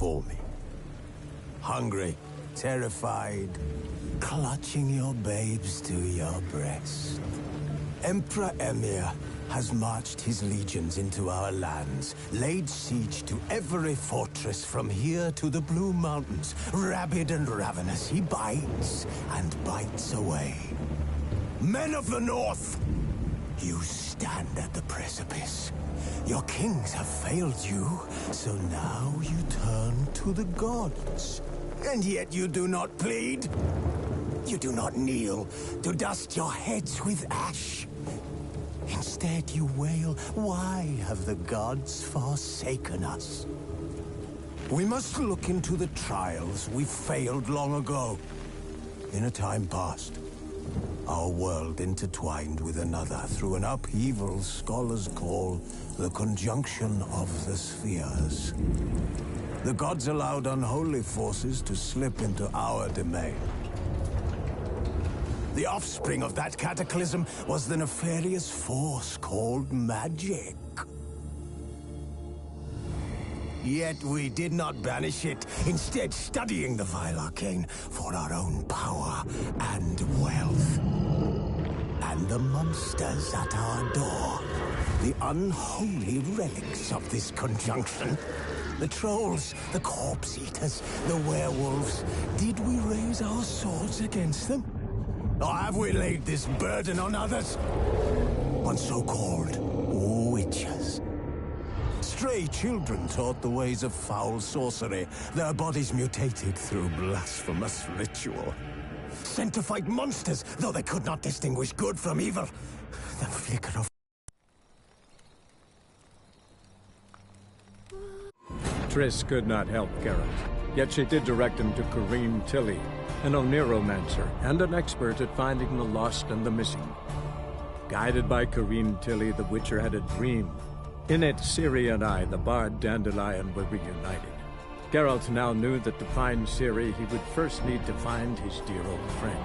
before me. Hungry, terrified, clutching your babes to your breast. Emperor Emir has marched his legions into our lands, laid siege to every fortress from here to the Blue Mountains. Rabid and ravenous, he bites and bites away. Men of the North, you stand at the precipice. Your kings have failed you, so now you turn to the gods. And yet you do not plead. You do not kneel to dust your heads with ash. Instead you wail, why have the gods forsaken us? We must look into the trials we failed long ago. In a time past, our world intertwined with another through an upheaval scholars call the conjunction of the spheres. The gods allowed unholy forces to slip into our domain. The offspring of that cataclysm was the nefarious force called magic. Yet we did not banish it, instead studying the vile arcane for our own power and wealth. And the monsters at our door, the unholy relics of this conjunction. The trolls, the corpse eaters, the werewolves. Did we raise our swords against them? Or have we laid this burden on others? On so-called witchers. Stray children taught the ways of foul sorcery, their bodies mutated through blasphemous ritual. Sent to fight monsters, though they could not distinguish good from evil. The flicker of... Triss could not help Geralt, yet she did direct him to Kareem Tilly, an Oniromancer and an expert at finding the lost and the missing. Guided by Kareem Tilly, the Witcher had a dream. In it, Ciri and I, the bard Dandelion, were reunited. Geralt now knew that to find Ciri, he would first need to find his dear old friend.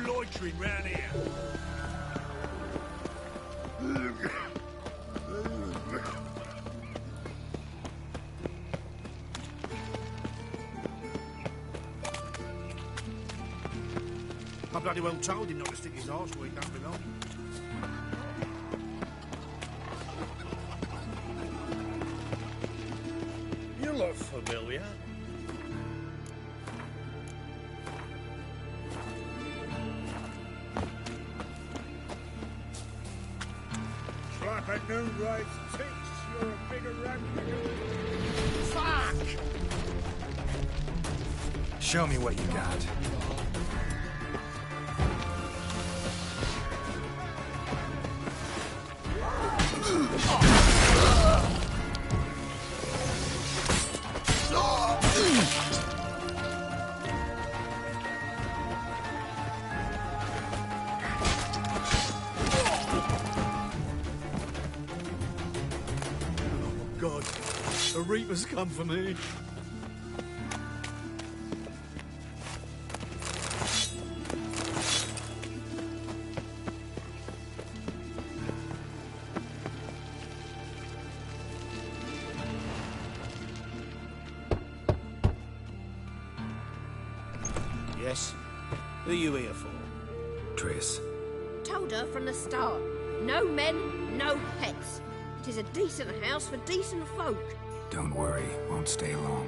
Loitering round here. I bloody well told him not to stick his arse where he don't belong. You look familiar. Like a new rice thinks you're a bigger rat. Fuck! Show me what you got. God, the Reaper's come for me. Yes? Who are you here for? Triss. Told her from the start. No men, no pets. 'Tis a decent house for decent folk. Don't worry, won't stay long.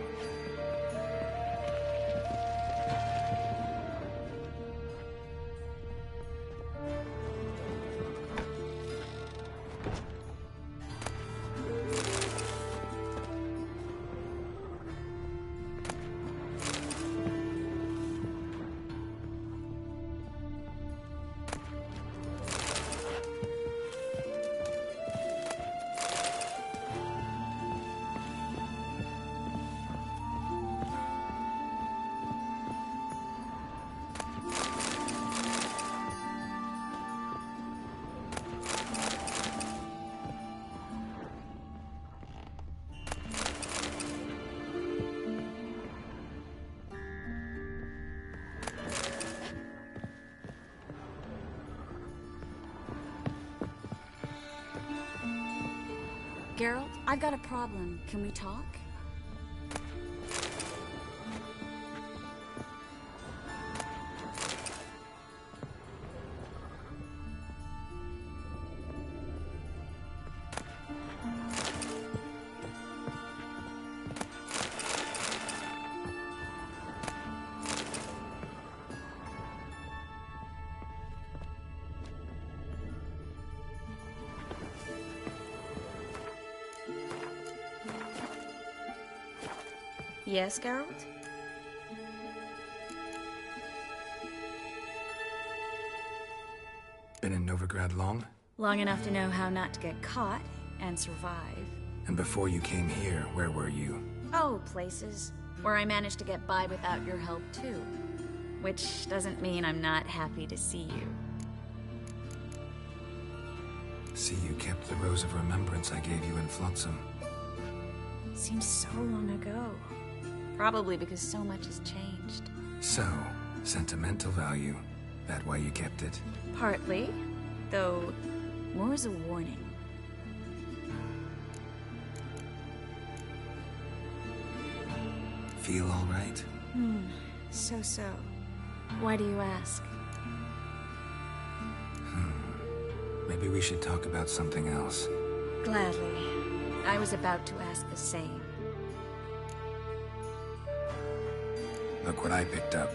Geralt, I've got a problem. Can we talk? Yes, Geralt? Been in Novigrad long? Long enough to know how not to get caught and survive. And before you came here, where were you? Oh, places where I managed to get by without your help, too. Which doesn't mean I'm not happy to see you. See, you kept the Rose of Remembrance I gave you in Flotsam. Seems so long ago. Probably because so much has changed. So, sentimental value. That why you kept it? Partly, though more as a warning. Feel all right? So. Why do you ask? Maybe we should talk about something else. Gladly. I was about to ask the same. Look what I picked up.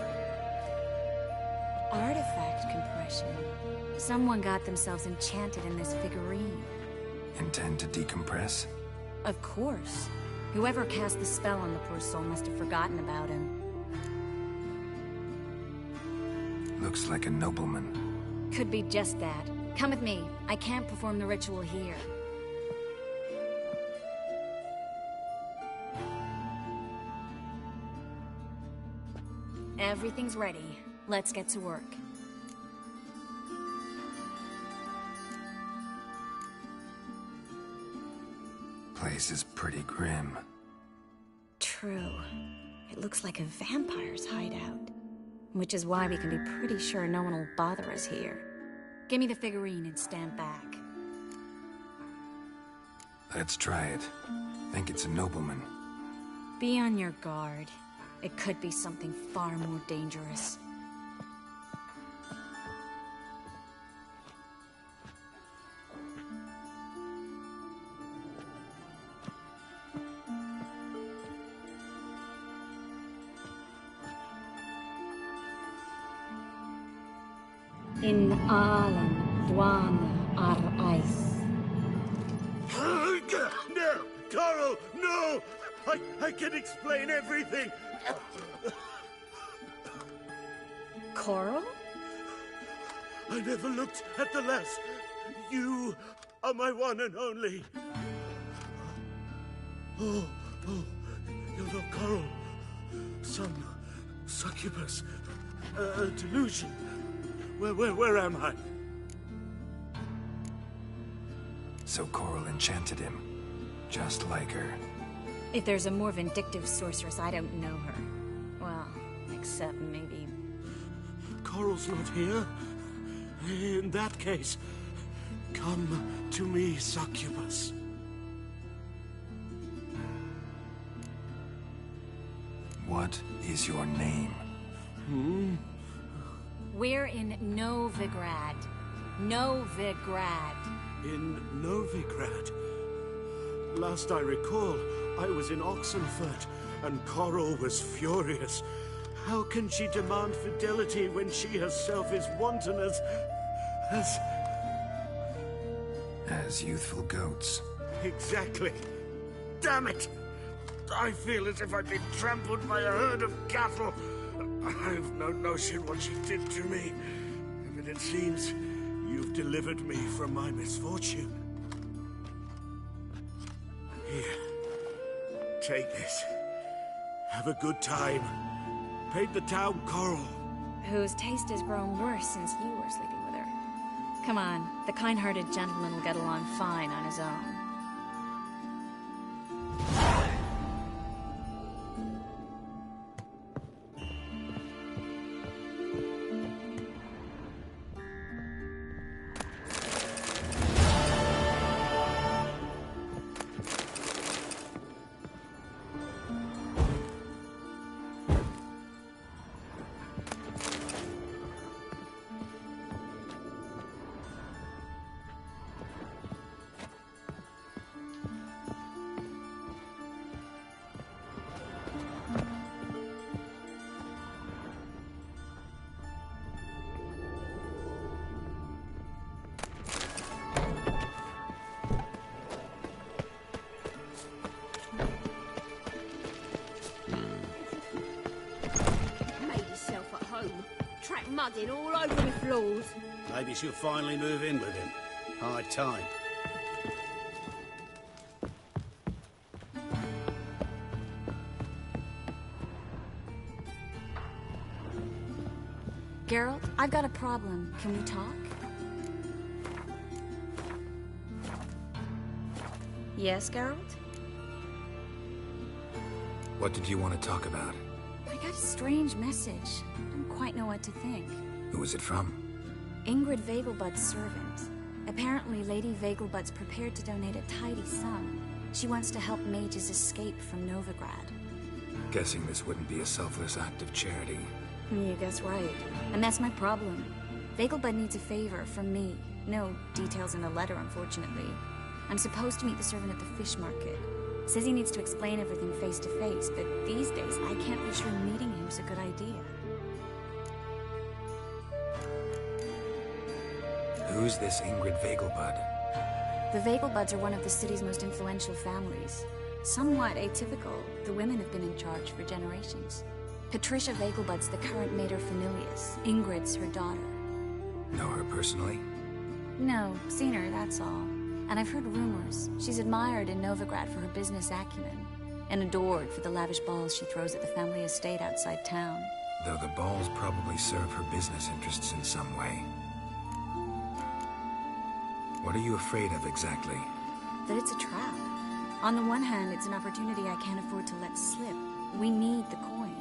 Artifact compression. Someone got themselves enchanted in this figurine. Intend to decompress? Of course. Whoever cast the spell on the poor soul must have forgotten about him. Looks like a nobleman. Could be just that. Come with me. I can't perform the ritual here. Everything's ready. Let's get to work. Place is pretty grim. True. It looks like a vampire's hideout. Which is why we can be pretty sure no one will bother us here. Give me the figurine and stand back. Let's try it. Think it's a nobleman. Be on your guard. It could be something far more dangerous. In Alan Dwana ar Ice. No! Coral, no! I can explain everything! Coral? I never looked at the lass. You are my one and only. Oh, you're not Coral. Some succubus. A delusion. Where am I? So Coral enchanted him. Just like her. If there's a more vindictive sorceress, I don't know her. Well, except maybe... Coral's not here. In that case, come to me, succubus. What is your name? We're in Novigrad. Novigrad. In Novigrad. Last I recall, I was in Oxenfurt, and Coral was furious. How can she demand fidelity when she herself is wanton As youthful goats. Exactly. Damn it! I feel as if I'd been trampled by a herd of cattle. I've no notion what she did to me, but it seems you've delivered me from my misfortune. Here, take this. Have a good time. Paint the town Coral. Whose taste has grown worse since you were sleeping with her. Come on, the kind-hearted gentleman will get along fine on his own. Mudding all over the floors. Maybe she'll finally move in with him. High time. Geralt, I've got a problem. Can we talk? Yes, Geralt? What did you want to talk about? I got a strange message. I don't quite know what to think. Who was it from? Ingrid Vegelbud's servant. Apparently, Lady Vegelbud's prepared to donate a tidy sum. She wants to help mages escape from Novigrad. Guessing this wouldn't be a selfless act of charity. You guess right. And that's my problem. Vegelbud needs a favor from me. No details in the letter, unfortunately. I'm supposed to meet the servant at the fish market. Says he needs to explain everything face to face, but these days I can't be sure meeting him's a good idea. Who's this Ingrid Vegelbud? The Vegelbuds are one of the city's most influential families. Somewhat atypical, the women have been in charge for generations. Patricia Vegelbud's the current mater familias. Ingrid's her daughter. Know her personally? No, seen her, that's all. And I've heard rumors. She's admired in Novigrad for her business acumen, and adored for the lavish balls she throws at the family estate outside town. Though the balls probably serve her business interests in some way. What are you afraid of exactly? That it's a trap. On the one hand, it's an opportunity I can't afford to let slip. We need the coin.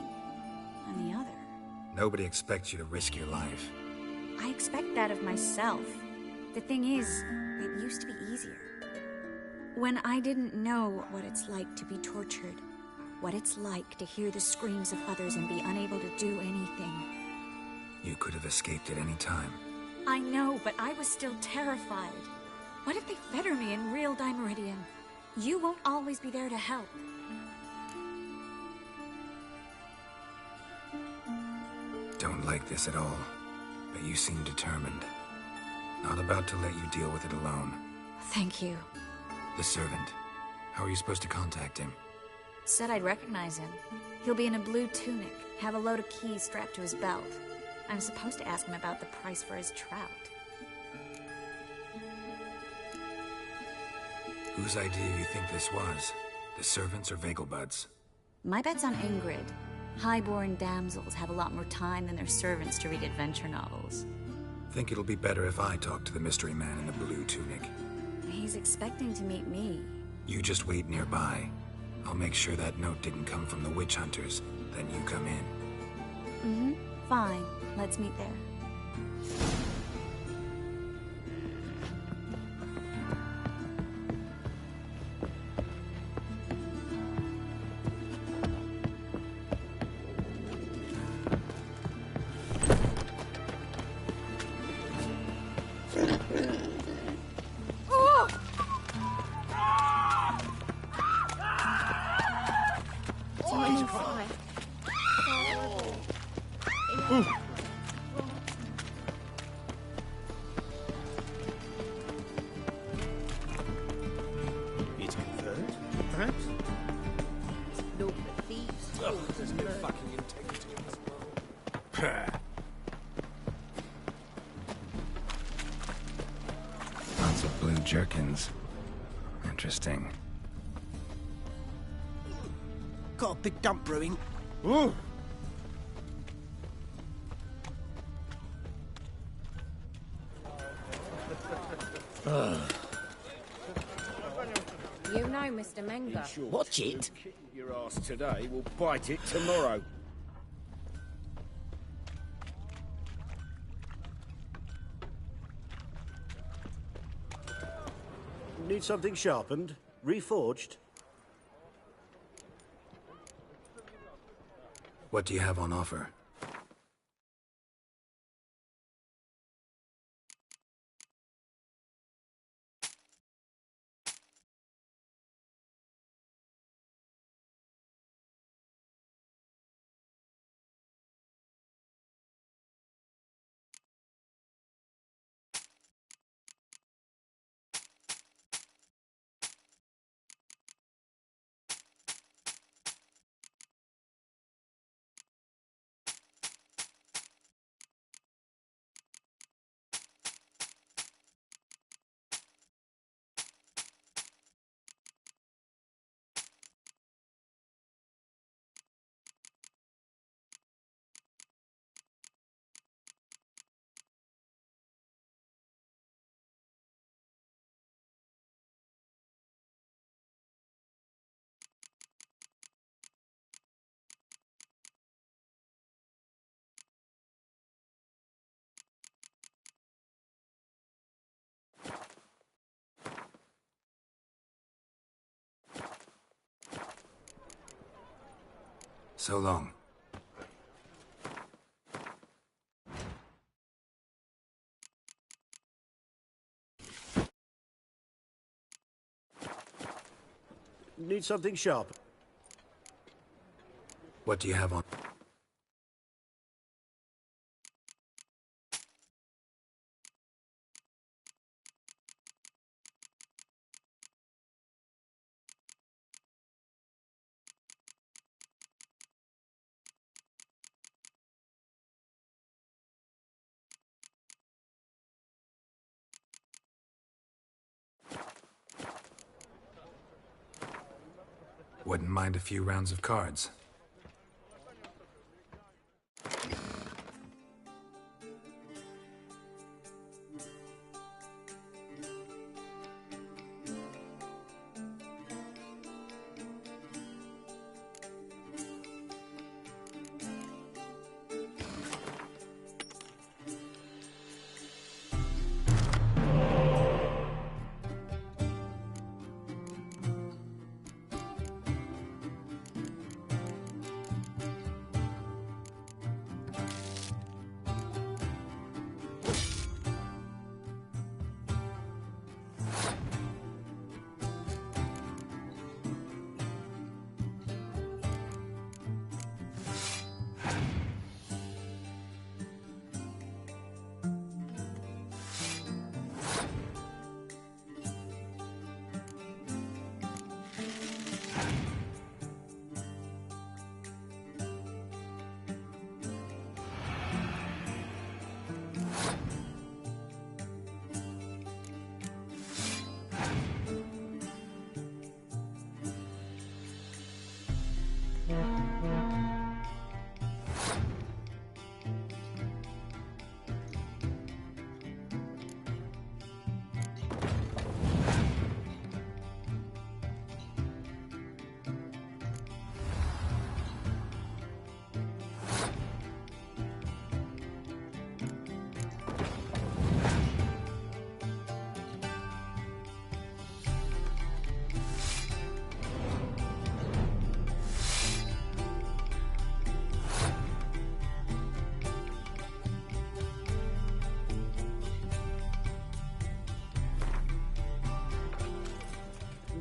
On the other... Nobody expects you to risk your life. I expect that of myself. The thing is, it used to be easier. When I didn't know what it's like to be tortured, what it's like to hear the screams of others and be unable to do anything. You could have escaped at any time. I know, but I was still terrified. What if they fetter me in real Dimeridium? You won't always be there to help. Don't like this at all, but you seem determined. Not about to let you deal with it alone. Thank you. The servant. How are you supposed to contact him? Said I'd recognize him. He'll be in a blue tunic, have a load of keys strapped to his belt. I'm supposed to ask him about the price for his trout. Whose idea you think this was? The servants or Vegelbud's? My bet's on Ingrid. High-born damsels have a lot more time than their servants to read adventure novels. Think it'll be better if I talk to the mystery man in the blue tunic. He's expecting to meet me. You just wait nearby. I'll make sure that note didn't come from the witch hunters. Then you come in. Mm-hmm. Fine. Let's meet there. It's confirmed, perhaps? Look, the thieves. There's no fucking integrity in this world. Lots of blue jerkins. Interesting. Got a big dump brewing. Ooh. You know Mr. Menga. Watch it. Your ass today will bite it tomorrow. Need something sharpened? Reforged? What do you have on offer? So long. Need something sharp. What do you have on? Wouldn't mind a few rounds of cards.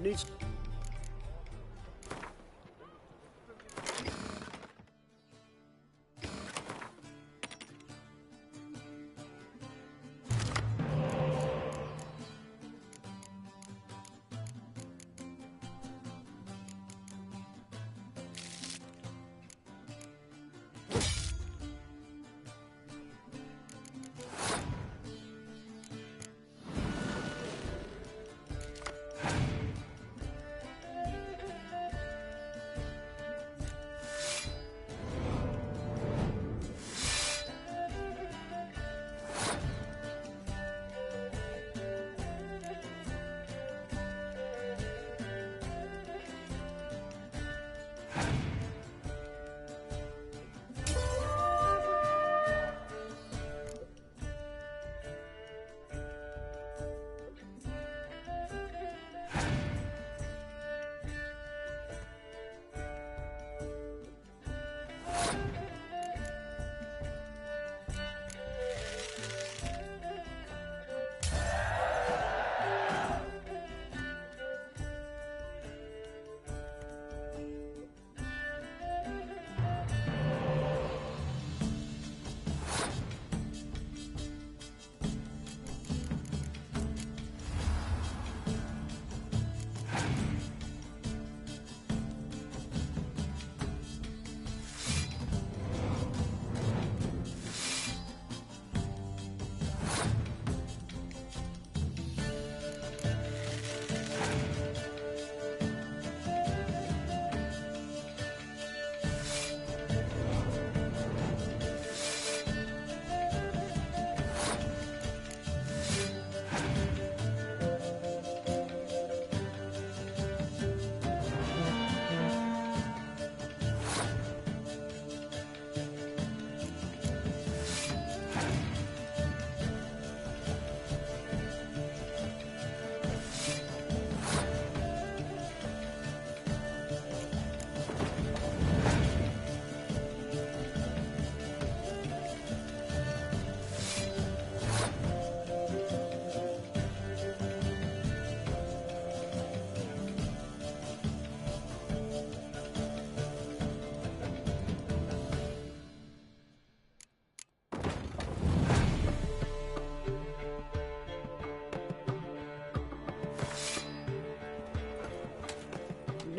Needs.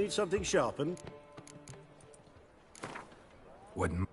Need something sharpened? Wouldn't.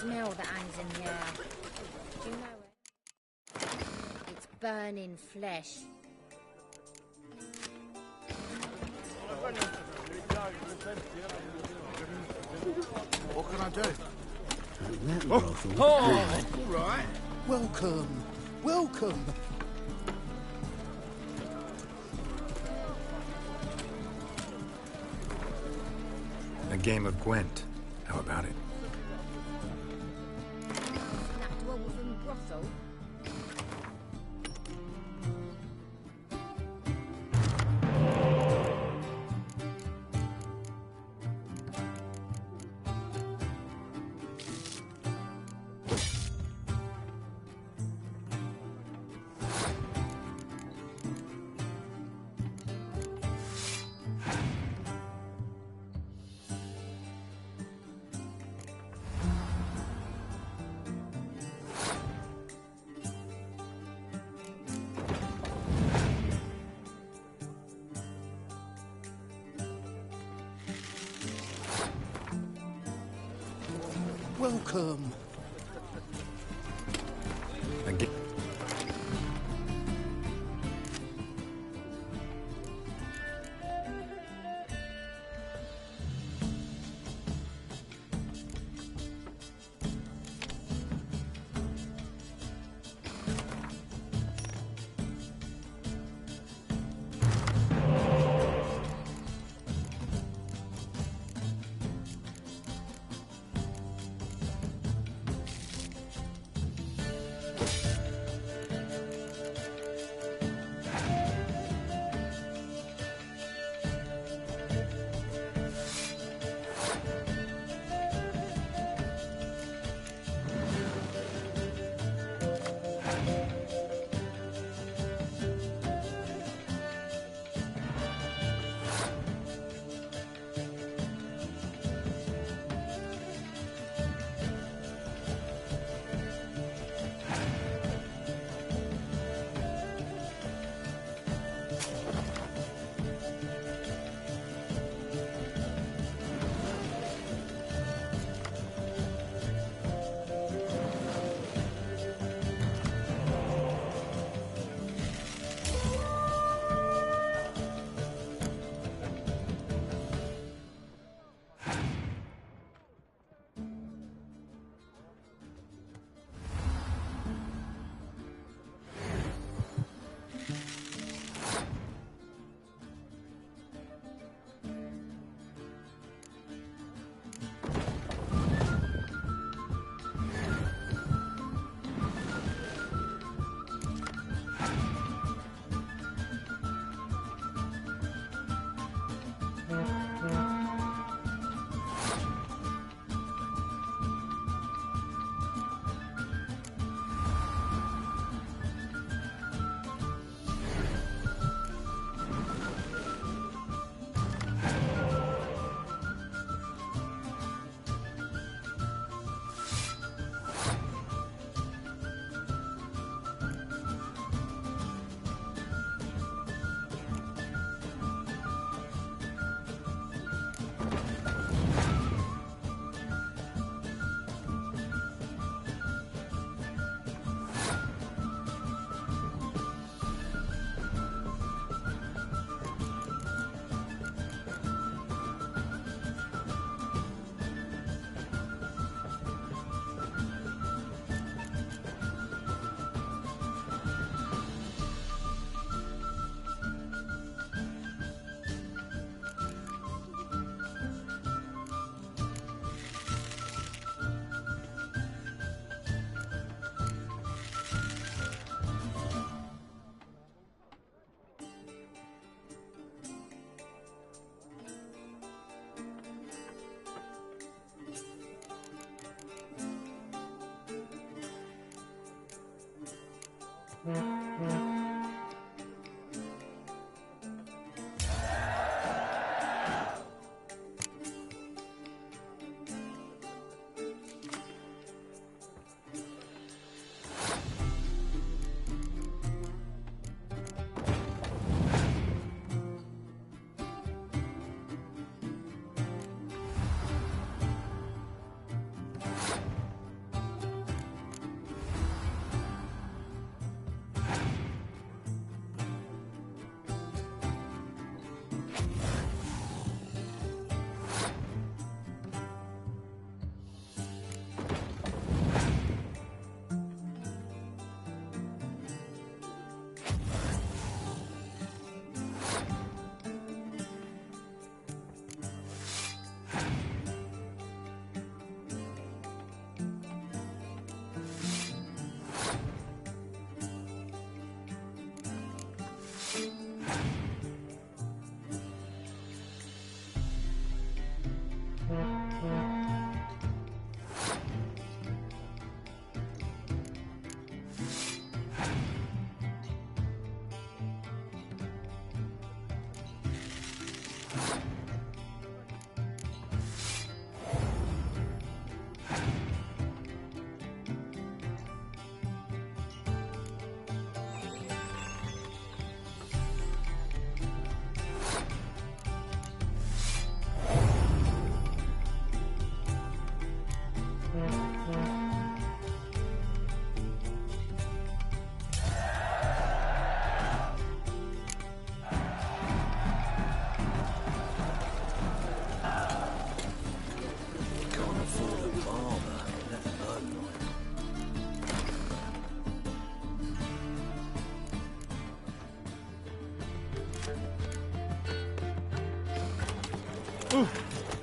Smell that hangs in the air. Do you know it? It's burning flesh. What can I do? Oh, all right. Welcome. Welcome. A game of Gwent. How about it? That dwarven brothel. Welcome. A game.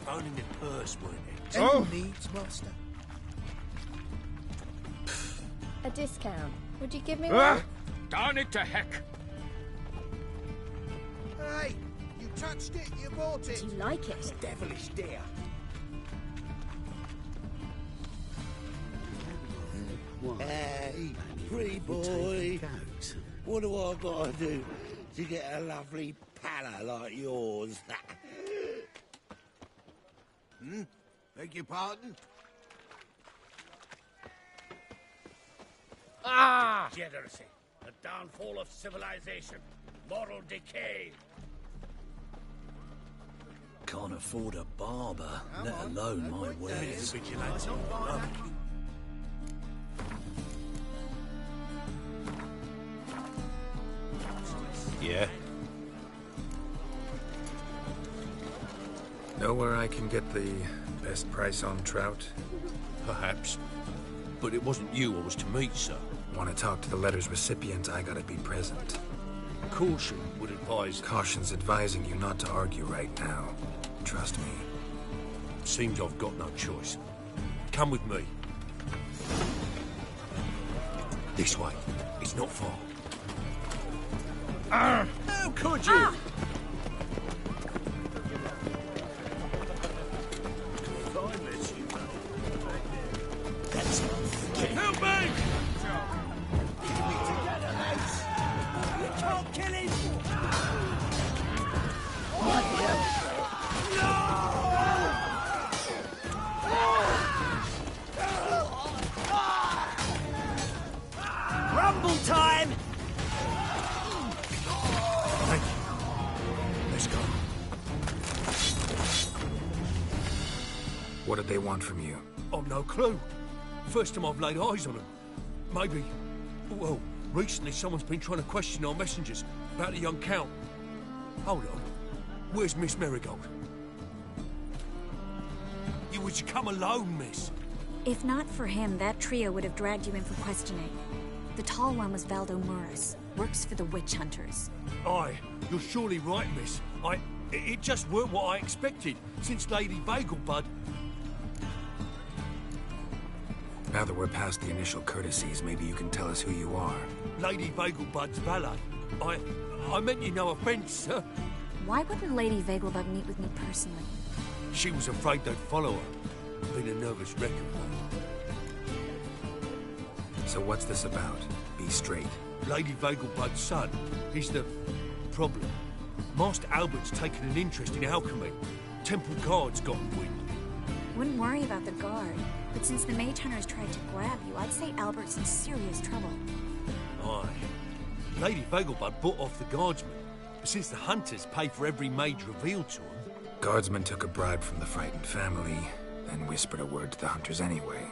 Only my purse, weren't it? Oh. Needs, master. A discount. Would you give me one? Darn it to heck! Hey, you touched it, you bought it. Do you like it? Devilish dear. Hey, pretty boy. What do I gotta do to get a lovely palla like yours? Beg your pardon? Degeneracy, the downfall of civilization, moral decay. Can't afford a barber, let alone my wares. Vigilante. Yeah? Know where I can get the best price on trout? Perhaps. But it wasn't you I was to meet, sir. Want to talk to the letter's recipient, I gotta be present. Caution would advise... Caution's advising you not to argue right now. Trust me. Seems I've got no choice. Come with me. This way. It's not far. How could you? Help me! Keep me together, lads. You can't kill him. Rumble time! Thank you. Let's go. What did they want from you? I've no clue. First time I've laid eyes on them. Maybe... Well, recently someone's been trying to question our messengers about the young Count. Hold on. Where's Miss Marigold? You was to come alone, miss. If not for him, that trio would have dragged you in for questioning. The tall one was Valdo Murris, works for the witch hunters. Aye, you're surely right, miss. It just weren't what I expected, since Lady Vagelbud... Now that we're past the initial courtesies, maybe you can tell us who you are. Lady Vagelbud's valet. I meant you no offence, sir. Why wouldn't Lady Vagelbud meet with me personally? She was afraid they'd follow her. Been a nervous wreck of her. So what's this about? Beef? straight. Lady Vegelbud's son, he's the problem. Master Albert's taken an interest in alchemy. Temple Guard's gotten wind. Wouldn't worry about the guard, but since the mage hunters tried to grab you, I'd say Albert's in serious trouble. Aye. Lady Vegelbud bought off the guardsmen, but since the hunters pay for every mage revealed to them... Guardsmen took a bribe from the frightened family, then whispered a word to the hunters anyway.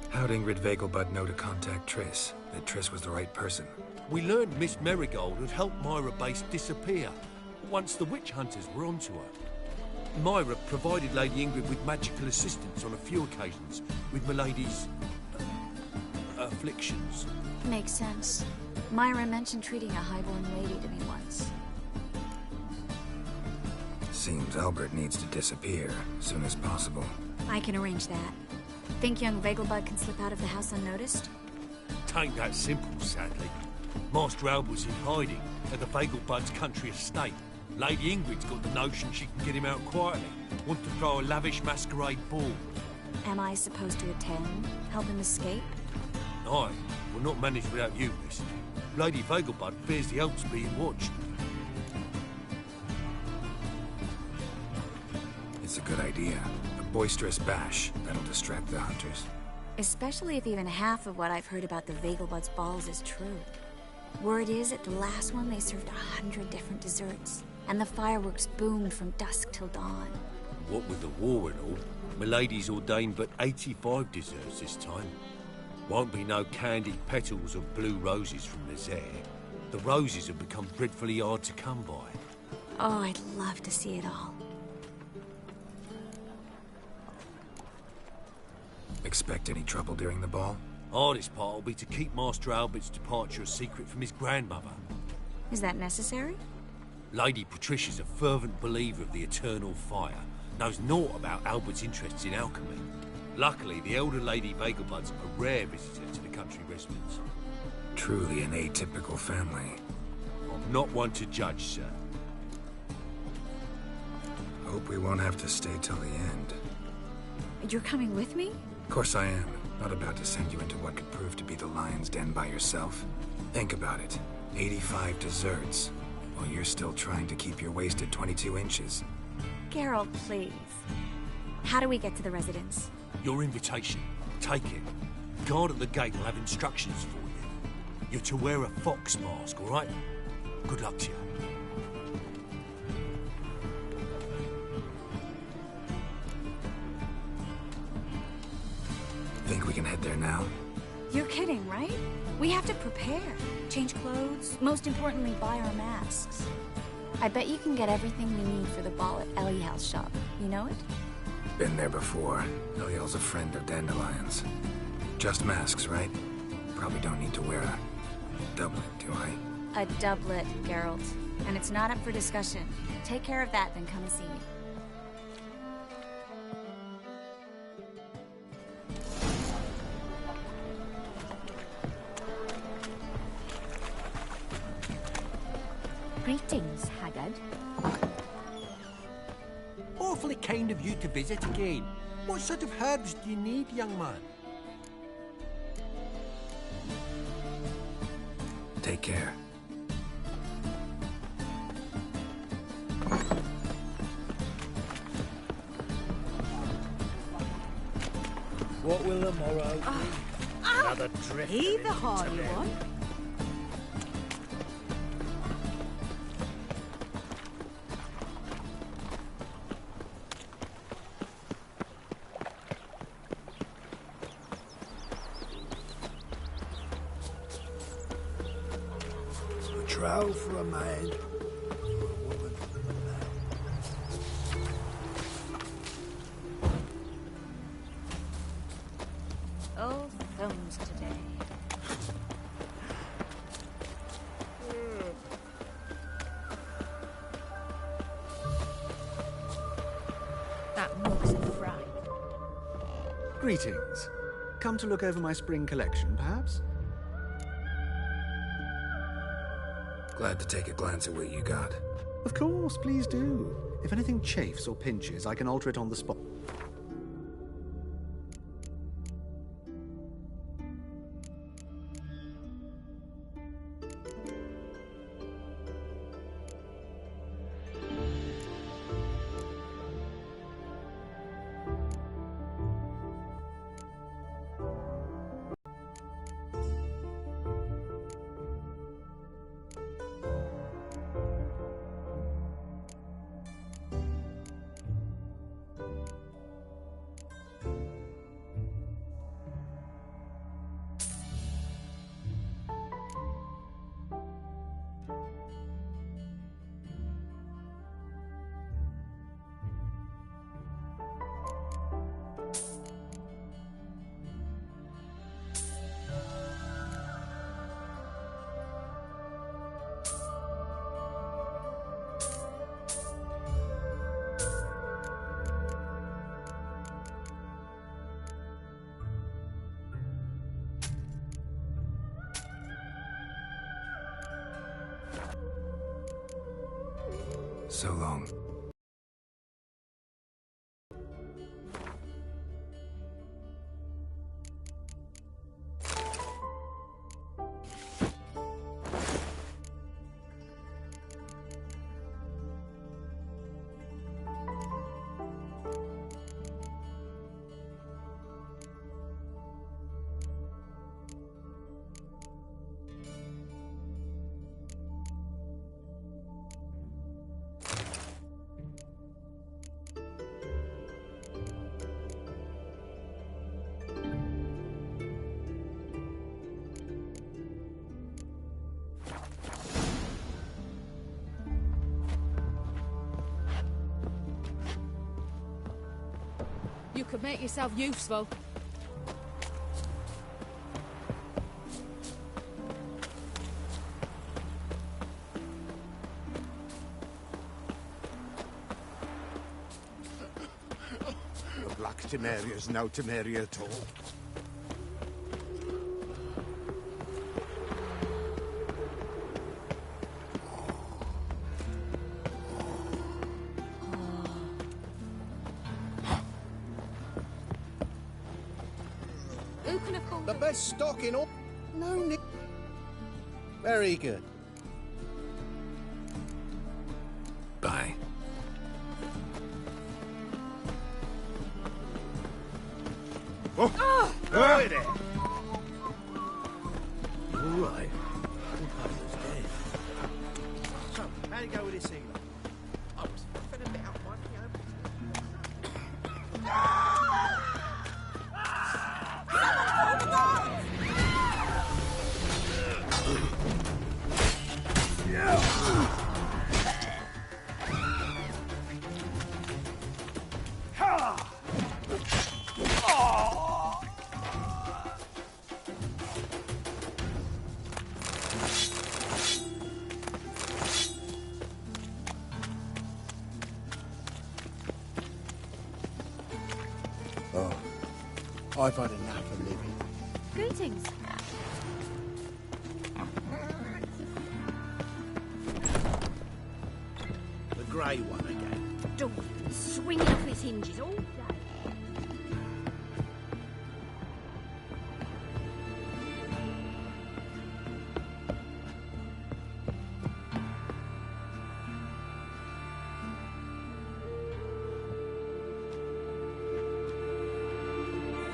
How'd Ingrid Vegelbud know to contact Triss? That Triss was the right person? We learned Miss Marigold had helped Myra Base disappear once the witch hunters were onto her. Myra provided Lady Ingrid with magical assistance on a few occasions with Milady's... afflictions. Makes sense. Myra mentioned treating a highborn lady to me once. Seems Albert needs to disappear as soon as possible. I can arrange that. Think young Vegelbud can slip out of the house unnoticed? Tain't that simple, sadly. Master Albert's in hiding at the Vegelbud's country estate. Lady Ingrid's got the notion she can get him out quietly. Want to throw a lavish masquerade ball. Am I supposed to attend? Help him escape? Aye, we'll not manage without you, miss. Lady Vegelbud fears the Alps being watched. It's a good idea. A boisterous bash. That'll distract the hunters. Especially if even half of what I've heard about the Vegelbud's balls is true. Word is, at the last one they served 100 different desserts, and the fireworks boomed from dusk till dawn. What with the war and all, Milady's ordained but 85 desserts this time. Won't be no candied petals or blue roses from Nazaire. The roses have become dreadfully hard to come by. Oh, I'd love to see it all. Expect any trouble during the ball? Hardest part will be to keep Master Albert's departure a secret from his grandmother. Is that necessary? Lady Patricia's a fervent believer of the eternal fire. Knows naught about Albert's interests in alchemy. Luckily, the elder Lady Vegelbud's a rare visitor to the country residence. Truly an atypical family. I'm not one to judge, sir. Hope we won't have to stay till the end. You're coming with me? Of course I am. Not about to send you into what could prove to be the lion's den by yourself. Think about it. 85 desserts, while you're still trying to keep your waist at 22 inches. Geralt, please. How do we get to the residence? Your invitation. Take it. Guard at the gate will have instructions for you. You're to wear a fox mask, all right? Good luck to you. Think we can head there now? You're kidding, right? We have to prepare. Change clothes. Most importantly, buy our masks. I bet you can get everything we need for the ball at Eliel's shop. You know it? Been there before. Eliel's a friend of Dandelion's. Just masks, right? Probably don't need to wear a doublet, do I? A doublet, Geralt. And it's not up for discussion. Take care of that, then come and see me. Greetings, Haggard. Awfully kind of you to visit again. What sort of herbs do you need, young man? Take care. What will the morrow be? Another drift. He the hardy one. Trow for a man, or a woman from the land. Oh, thumbs today. That mug's a fry. Greetings. Come to look over my spring collection, perhaps? Glad to take a glance at what you got. Of course, please do. If anything chafes or pinches, I can alter it on the spot. So long. You could make yourself useful. The Black Temeria's no Temeria at all. The best stock in all... No, Nick. Very good. Bye. Oh! Oh! Right there! All right. Composer's dead. So, how'd it go with this healer? I was fed a bit out my Oh, I've had enough of living. Greetings. The grey one again. Door swinging off its hinges all day.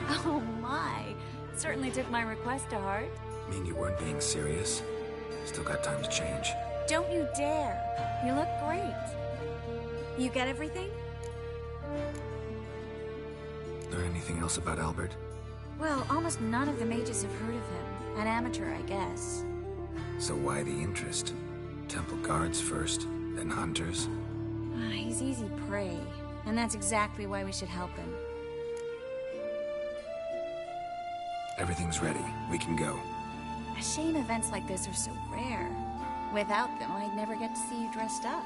Oh my. Certainly took my request to heart. Mean you weren't being serious? Still got time to change. Don't you dare. You look great. You get everything? Learn anything else about Albert? Well, almost none of the mages have heard of him. An amateur, I guess. So why the interest? Temple guards first, then hunters? He's easy prey. And that's exactly why we should help him. Everything's ready. We can go. A shame events like this are so rare. Without them, I'd never get to see you dressed up.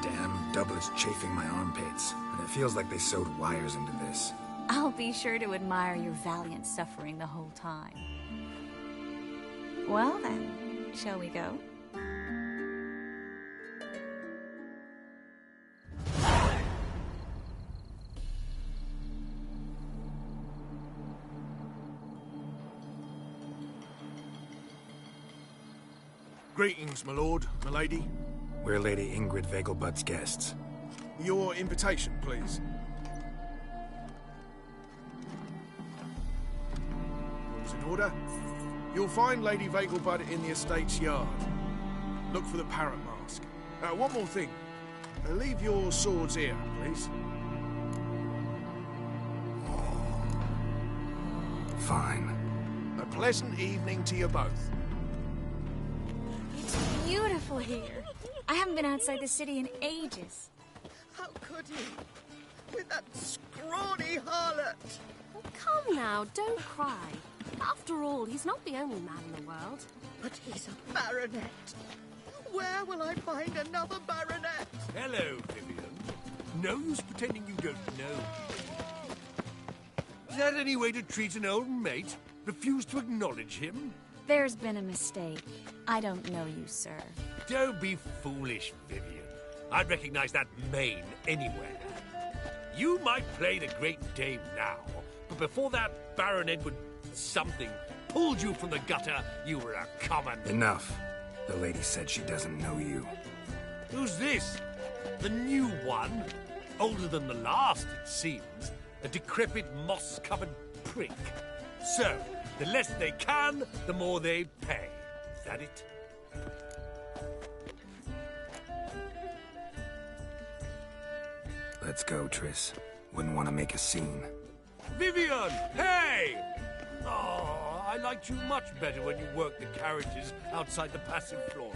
Damn doublet's chafing my armpits. And it feels like they sewed wires into this. I'll be sure to admire your valiant suffering the whole time. Well then, shall we go? Greetings, my lord, my lady. We're Lady Ingrid Vegelbud's guests. Your invitation, please. Rooms in order. You'll find Lady Vegelbud in the estate's yard. Look for the parrot mask. One more thing. Leave your swords here, please. Fine. A pleasant evening to you both. It's beautiful here. I haven't been outside the city in ages. How could he? With that scrawny harlot! Oh, come now, don't cry. After all, he's not the only man in the world. But he's a baronet. Where will I find another baronet? Hello, Vivian. No use pretending you don't know. Is that any way to treat an old mate? Refuse to acknowledge him? There's been a mistake. I don't know you, sir. Don't be foolish, Vivian. I'd recognize that mane anywhere. You might play the Great Dame now, but before that Baron Edward something pulled you from the gutter, you were a common... Enough. The lady said she doesn't know you. Who's this? The new one? Older than the last, it seems. A decrepit, moss-covered prick. So, the less they can, the more they pay. Is that it? Let's go, Triss. Wouldn't want to make a scene. Vivian! Hey! Oh, I liked you much better when you worked the carriages outside the passive floor.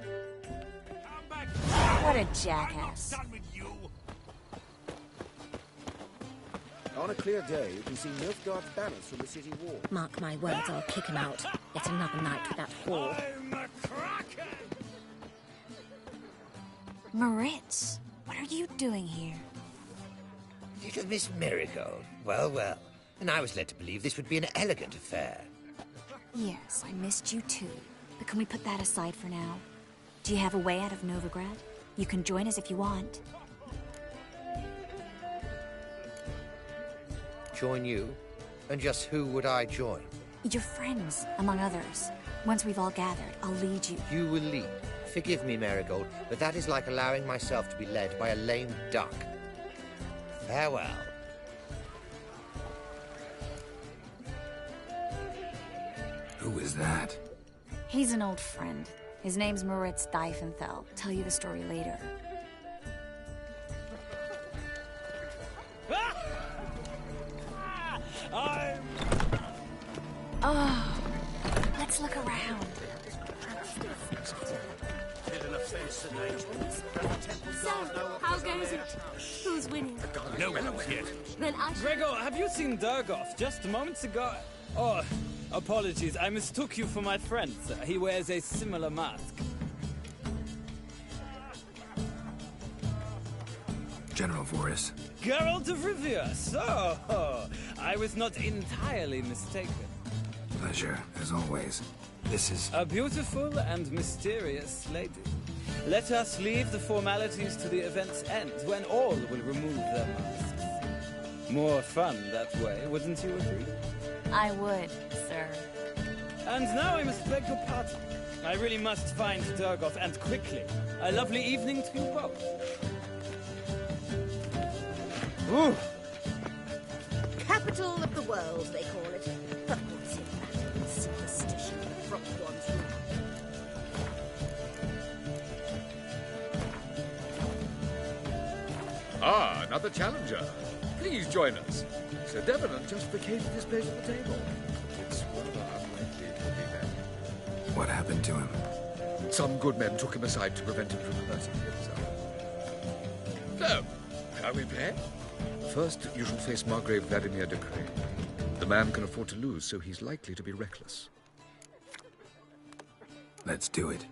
Come back! What a jackass. I'm not done with you! On a clear day, you can see Nilfgaard's banners from the city wall. Mark my words, I'll kick him out. Yet another night with that whore. I'm a Kraken! Moritz, what are you doing here? Little Miss Marigold. Well, well. And I was led to believe this would be an elegant affair. Yes, I missed you too. But can we put that aside for now? Do you have a way out of Novigrad? You can join us if you want. Join you? And just who would I join? Your friends, among others. Once we've all gathered, I'll lead you. You will lead. Forgive me, Marigold, but that is like allowing myself to be led by a lame duck. Farewell. Who is that? He's an old friend. His name's Moritz Diefenthal. Tell you the story later. Oh, let's look around. So, how goes it? Who's winning? No one's yet. Then I should... Gregor, have you seen Durgoff? Just moments ago... Oh, apologies. I mistook you for my friend, sir. He wears a similar mask. General Voris. Geralt of Rivia. So, I was not entirely mistaken. Pleasure, as always. This is... A beautiful and mysterious lady. Let us leave the formalities to the event's end, when all will remove their masks. More fun that way, wouldn't you agree? I would, sir. And now I must beg your pardon. I really must find Durgoff, and quickly. A lovely evening to you both. Ooh. Capital of the world, they call it. But what's in that superstition from one's room? Ah, another challenger. Please join us. Sir Devenant just vacated his place at the table. It's rather unlikely to be there. What happened to him? Some good men took him aside to prevent him from hurting himself. So, shall we play? First, you shall face Margrave Vladimir de Cray. The man can afford to lose, so he's likely to be reckless. Let's do it.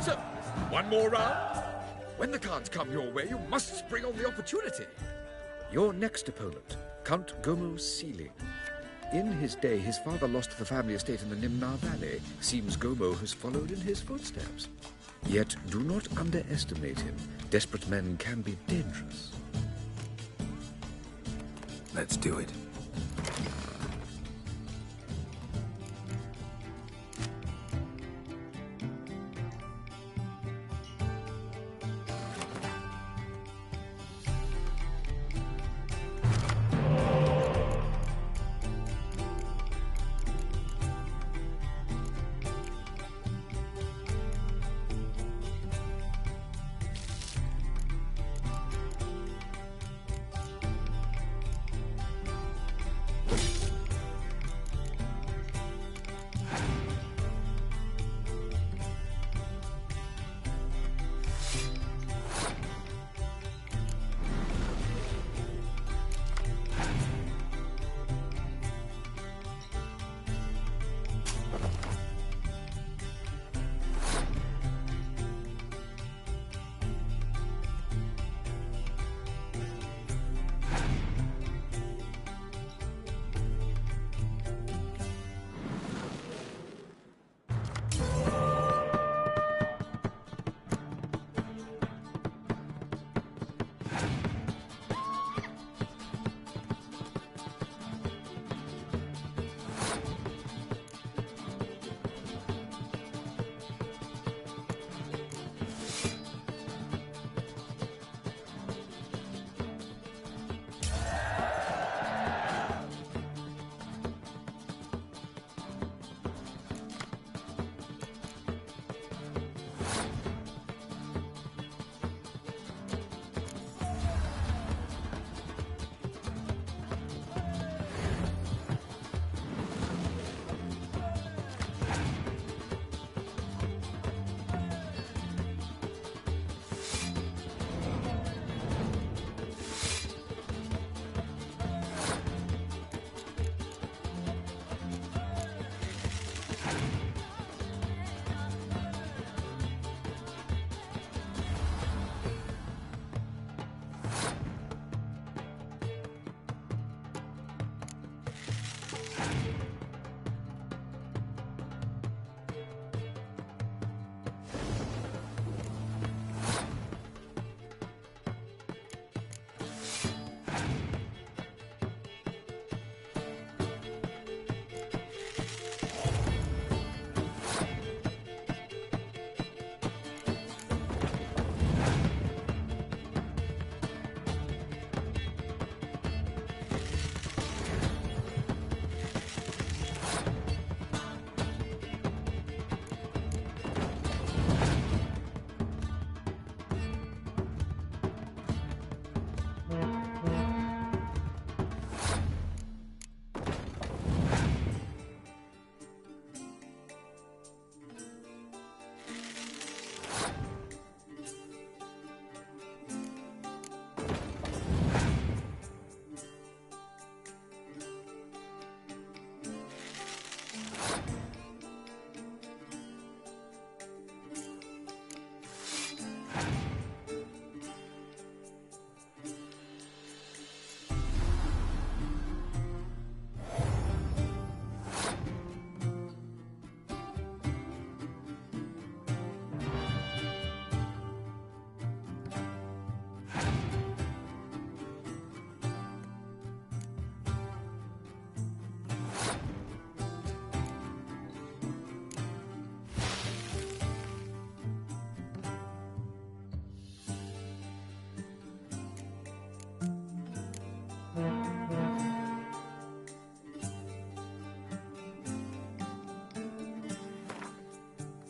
So, one more round? When the cards come your way, you must spring on the opportunity. Your next opponent, Count Gomo Sealing. In his day, his father lost the family estate in the Nimnar Valley. Seems Gomo has followed in his footsteps. Yet, do not underestimate him. Desperate men can be dangerous. Let's do it.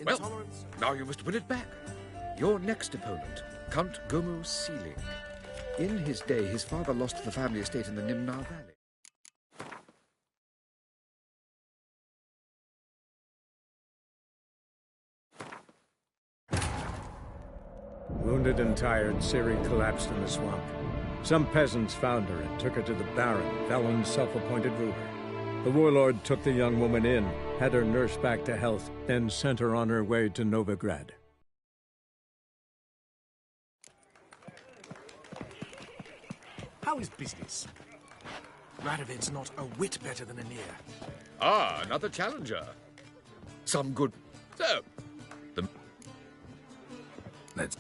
Well, now you must win it back. Your next opponent, Count Gomo Sealing. In his day, his father lost the family estate in the Nimnar Valley. Wounded and tired, Ciri collapsed in the swamp. Some peasants found her and took her to the Baron, Valen's self-appointed ruler. The warlord took the young woman in, had her nursed back to health, then sent her on her way to Novigrad. How is business? Radovid's not a whit better than Anir. Ah, another challenger. Some good... So, let's...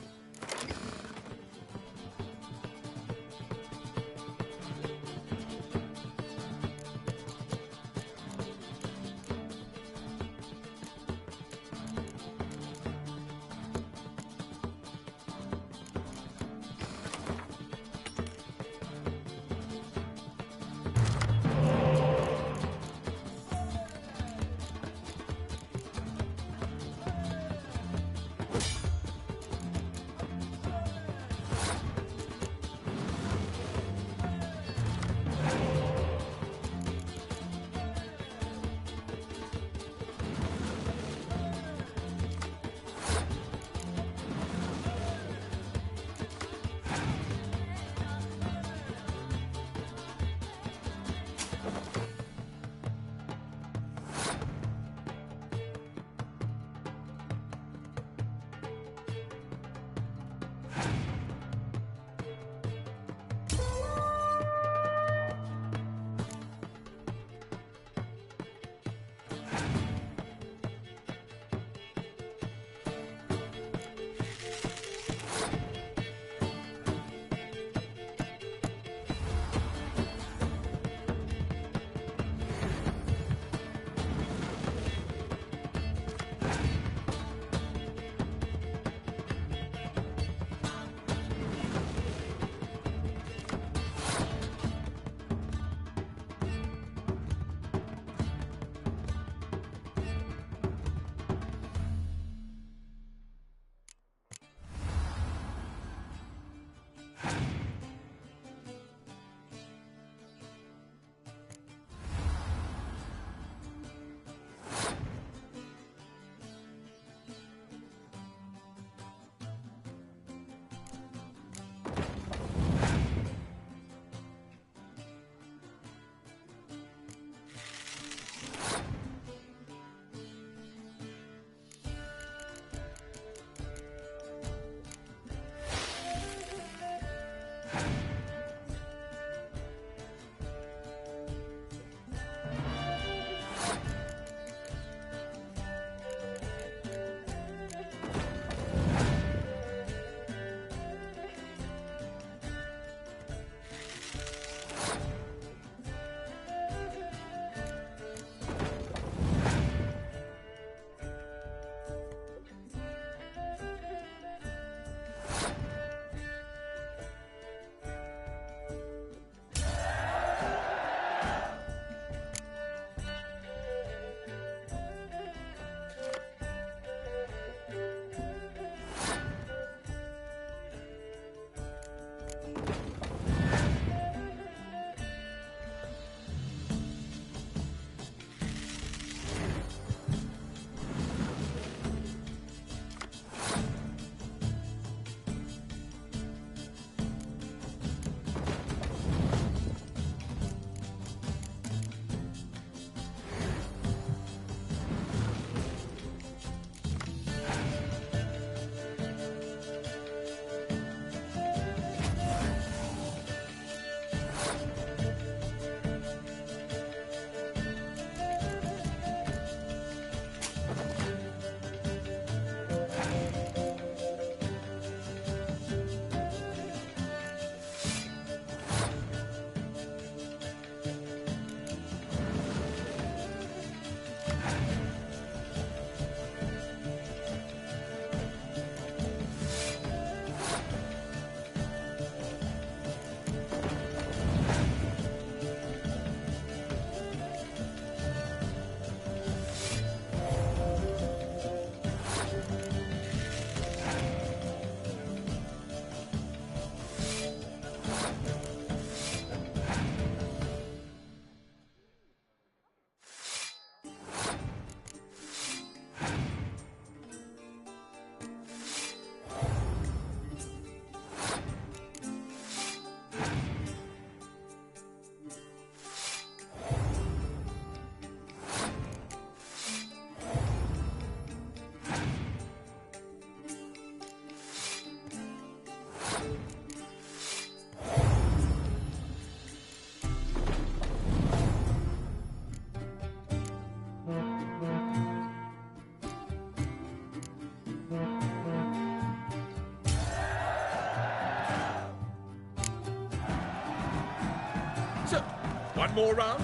more round?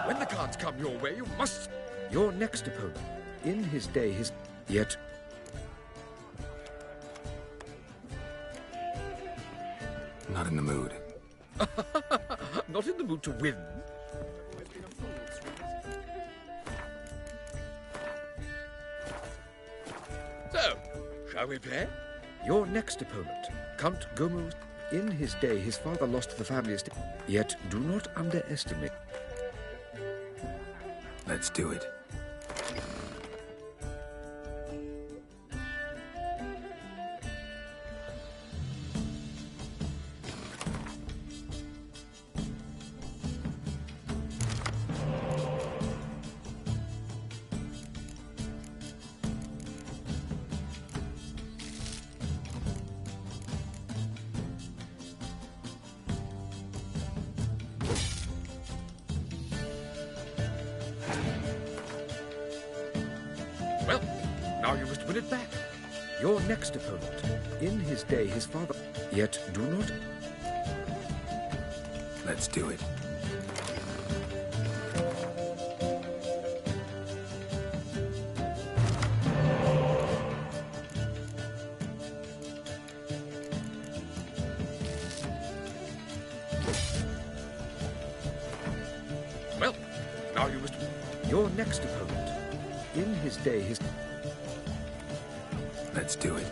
When the cards come your way, you must... Your next opponent. In his day, his... Yet... Not in the mood. Not in the mood to win. So, shall we play? Your next opponent, Count Gomu. In his day, his father lost the family estate. Yet, do not underestimate. Let's do it. Well, now you must win it back. Your next opponent. In his day, his father... Yet, do not... Let's do it. Well, now you must... Your next opponent. In his day, his... Let's do it.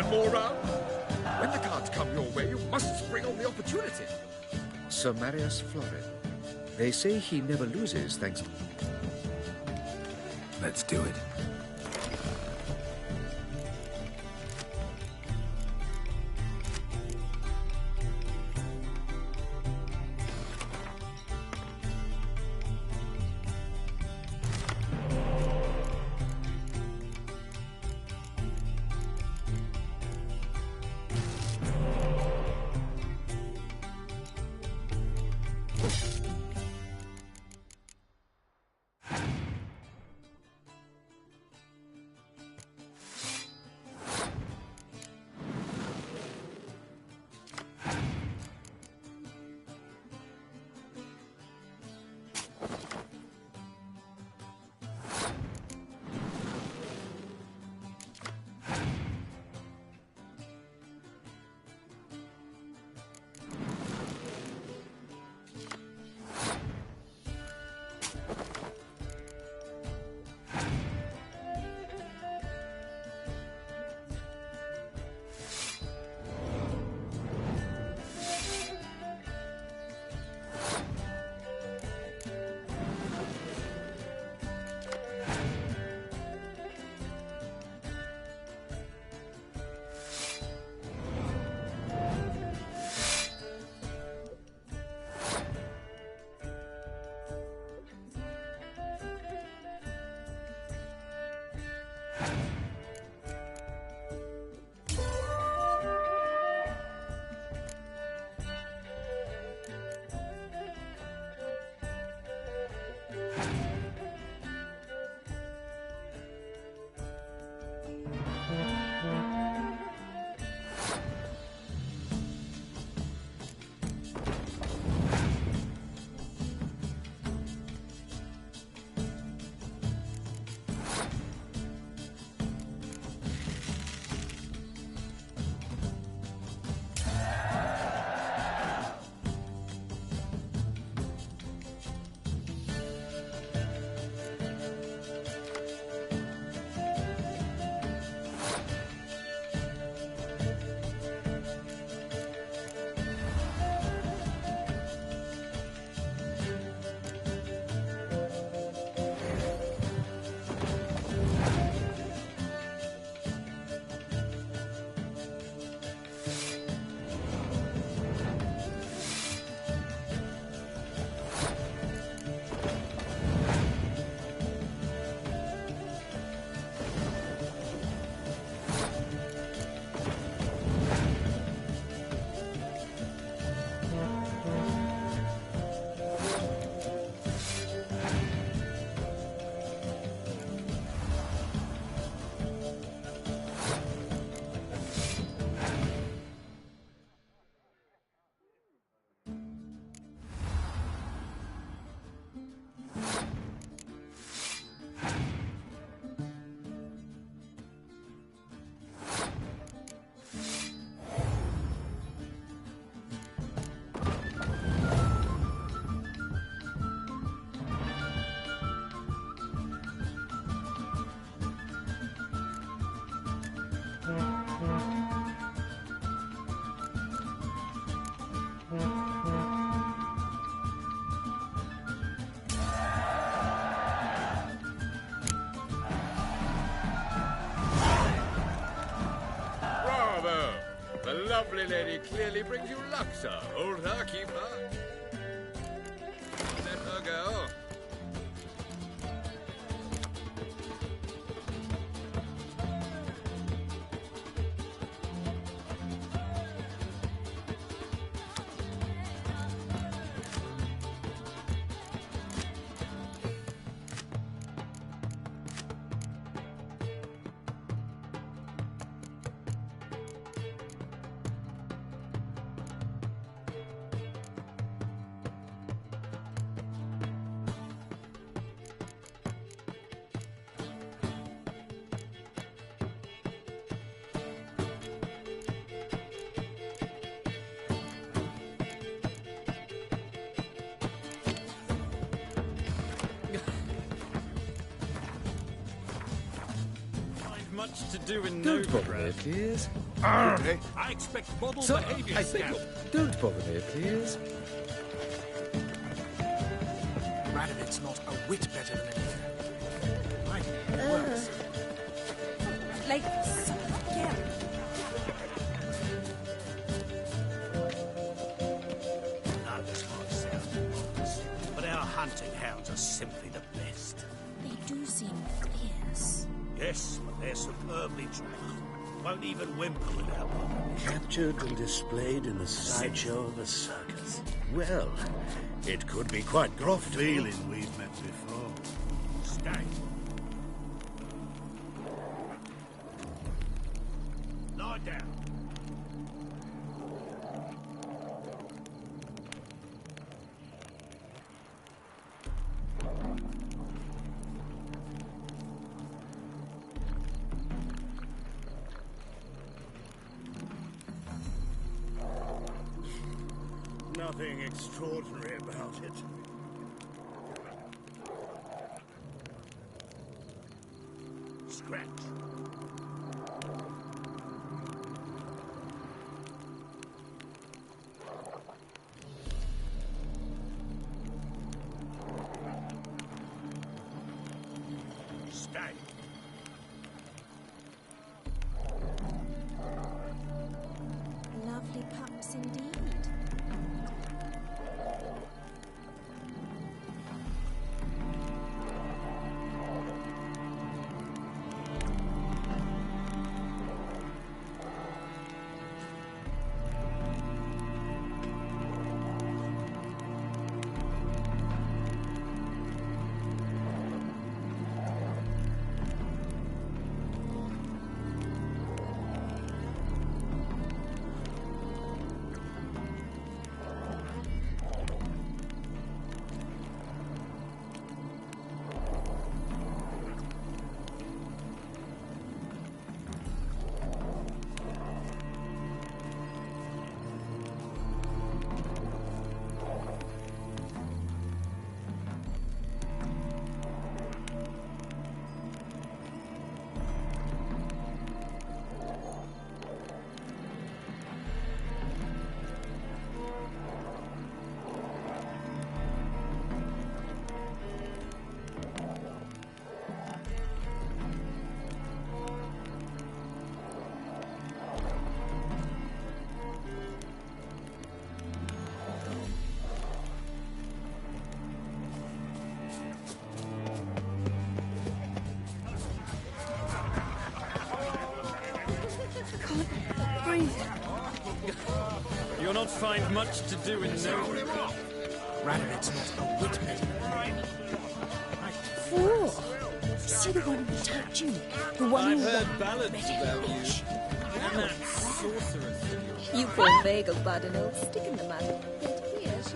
moron! When the cards come your way, you must spring on the opportunity. Sir Marius Florid. They say he never loses thanks to... Let's do it. The lovely lady clearly brings you luck, sir. Hold her, keep her. Let her go. much to do in Don't bother me, please. I expect model Sir, behavior, I beg Scout. your- Don't bother me, please. Radovid's not a whit better than anything. Might be worse. Like, yeah. None of us might sound, but our hunting hounds are simply the best. They do seem fierce. Yes, but they're superbly trained. Won't even whimper without one. Captured and displayed in the sideshow of a circus. Well, it could be quite profitable. Feeling we've met before. Stay. Lie down. Nothing extraordinary about it. Scratch. Stay. Lovely pups indeed. You'll not find much to do in Nova. Radovid's not a whit better than Four. See the one with the tight tunic? The one I've who heard ballads about you. And that sorceress. You poor Vagel bad and old stick in the mud. Yet here she's